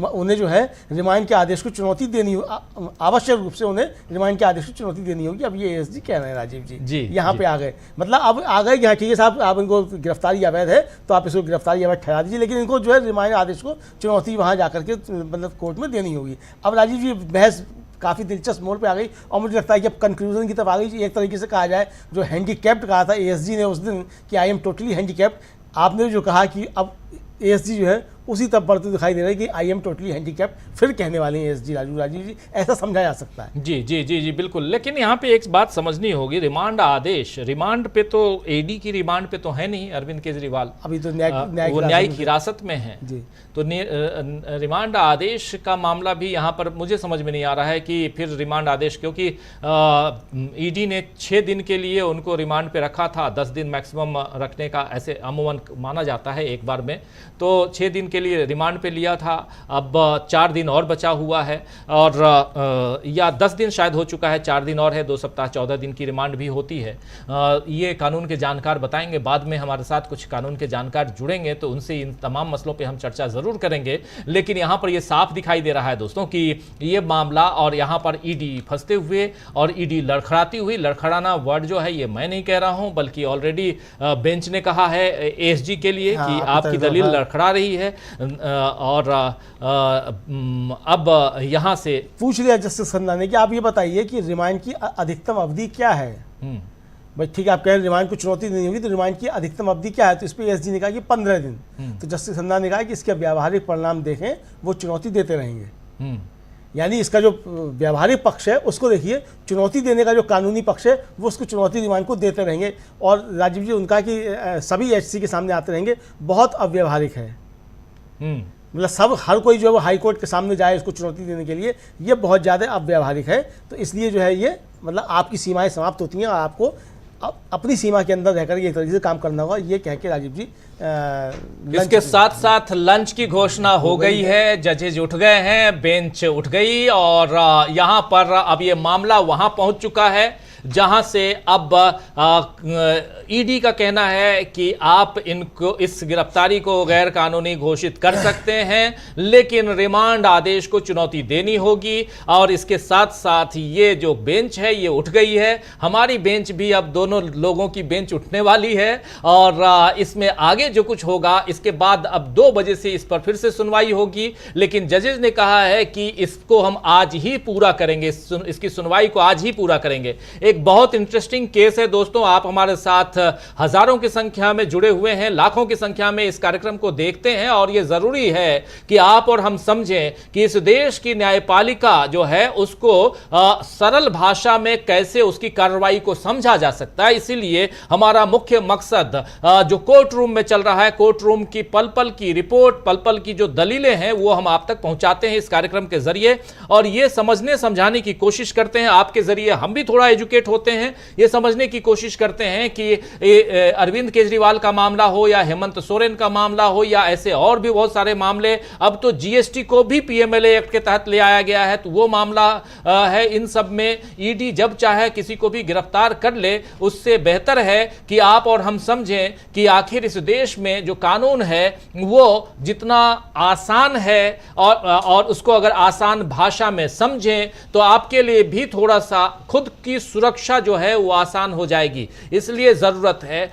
उन्हें जो है रिमांड के आदेश को चुनौती देनी, आवश्यक रूप से उन्हें रिमांड के आदेश को चुनौती देनी होगी। अब ये एएसजी कह रहे हैं राजीव जी, यहाँ पे आ गए, मतलब अब आ गए कि ठीक है साहब, आप इनको गिरफ्तारी अवैध है तो आप इसको गिरफ्तारी अवैध ठहरा दीजिए, लेकिन इनको जो है रिमांड आदेश को चुनौती वहां जाकर के मतलब कोर्ट में देनी होगी। अब राजीव जी बहस काफ़ी दिलचस्प मोड़ पे आ गई, और मुझे लगता है कि अब कंक्लूजन की तरफ आ गई। एक तरीके से कहा जाए, जो हैंडीकैप्ड कहा था एएसजी ने उस दिन कि आई एम टोटली हैंडीकैप्ड, आपने जो कहा कि अब एएसजी जो है उसी तब बढ़ते दिखाई दे रहा है कि आई एम टोटली हैंडीकैप्ड फिर कहने वाले हैं एसजी राजीव जी, ऐसा समझा जा सकता है। जी जी जी जी बिल्कुल। लेकिन यहाँ पे एक बात समझनी होगी, रिमांड आदेश, रिमांड पे तो ईडी की रिमांड पे तो है नहीं अरविंद केजरीवाल, अभी तो वो न्यायिक हिरासत में है जी। तो रिमांड आदेश का मामला भी यहाँ पर मुझे समझ में नहीं आ रहा है कि फिर रिमांड आदेश, क्योंकि ईडी ने 6 दिन के लिए उनको रिमांड पे रखा था, 10 दिन मैक्सिमम रखने का ऐसे अमूमन माना जाता है एक बार में, तो 6 दिन के लिए रिमांड पे लिया था। अब 4 दिन और बचा हुआ है, और या 10 दिन शायद हो चुका है, 4 दिन और है, 2 सप्ताह 14 दिन की रिमांड भी होती है। ये कानून के जानकार बताएंगे, बाद में हमारे साथ कुछ कानून के जानकार जुड़ेंगे तो उनसे इन तमाम मसलों पे हम चर्चा जरूर करेंगे। लेकिन यहाँ पर ये साफ दिखाई दे रहा है दोस्तों कि ये मामला और यहाँ पर ईडी फंसते हुए और ईडी लड़खड़ाती हुई, लड़खड़ाना वर्ड जो है ये मैं नहीं कह रहा हूँ बल्कि ऑलरेडी बेंच ने कहा है एसजी के लिए कि आपकी दलील लड़खड़ा रही है, और अब यहाँ से पूछ लिया जस्टिस खन्ना ने कि आप ये बताइए कि रिमांड की अधिकतम अवधि क्या है। भाई ठीक है, आप कह रहे हैं रिमांड को चुनौती नहीं होगी, तो रिमांड की अधिकतम अवधि क्या है? तो इस पर एसजी ने कहा कि 15 दिन। तो जस्टिस खन्ना ने कहा कि इसके व्यावहारिक परिणाम देखें, वो चुनौती देते रहेंगे। यानी इसका जो व्यावहारिक पक्ष है उसको देखिए, चुनौती देने का जो कानूनी पक्ष है वो उसको चुनौती रिमांड को देते रहेंगे। और राजीव जी उनका कि सभी एचसी के सामने आते रहेंगे, बहुत अव्यावहारिक है। मतलब सब हर कोई जो है वो हाई कोर्ट के सामने जाए इसको चुनौती देने के लिए, ये बहुत ज़्यादा अव्यावहारिक है। तो इसलिए जो है ये मतलब आपकी सीमाएं समाप्त होती हैं और आपको अपनी सीमा के अंदर रहकर ये एक तरीके से काम करना होगा, ये कह के राजीव जी इसके साथ साथ लंच की घोषणा हो गई है, जजेज उठ गए हैं, बेंच उठ गई, और यहाँ पर अब ये मामला वहां पहुंच चुका है जहां से अब ईडी का कहना है कि आप इनको इस गिरफ्तारी को गैर कानूनी घोषित कर सकते हैं, लेकिन रिमांड आदेश को चुनौती देनी होगी। और इसके साथ साथ ये जो बेंच है ये उठ गई है, हमारी बेंच भी अब दोनों लोगों की बेंच उठने वाली है, और इसमें आगे जो कुछ होगा इसके बाद अब 2 बजे से इस पर फिर से सुनवाई होगी। लेकिन जजेज ने कहा है कि इसको हम आज ही पूरा करेंगे, इसकी सुनवाई को आज ही पूरा करेंगे। एक बहुत इंटरेस्टिंग केस है दोस्तों, आप हमारे साथ हजारों की संख्या में जुड़े हुए हैं, लाखों की संख्या में इस कार्यक्रम को देखते हैं, और यह जरूरी है कि आप और हम समझें कि इस देश की न्यायपालिका जो है उसको सरल भाषा में कैसे उसकी कार्रवाई को समझा जा सकता है। इसीलिए हमारा मुख्य मकसद जो कोर्ट रूम में चल रहा है, कोर्ट रूम की पल पल की रिपोर्ट, पल पल की जो दलीलें हैं वो हम आप तक पहुंचाते हैं इस कार्यक्रम के जरिए, और ये समझने समझाने की कोशिश करते हैं। आपके जरिए हम भी थोड़ा एजुकेट होते हैं, ये समझने की कोशिश करते हैं कि अरविंद केजरीवाल का मामला हो या हेमंत सोरेन का मामला हो या ऐसे और भी बहुत सारे मामले, अब तो जीएसटी को भी पीएमएलए एक्ट के तहत ले आया गया है, तो वो मामला है। इन सब में ईडी जब चाहे किसी को भी गिरफ्तार कर ले, उससे बेहतर है कि आप और हम समझें कि आखिर इस देश में जो कानून है वो जितना आसान है और उसको अगर आसान भाषा में समझें तो आपके लिए भी थोड़ा सा खुद की सुरक्षा जो है वो आसान हो जाएगी। इसलिए जरूरत है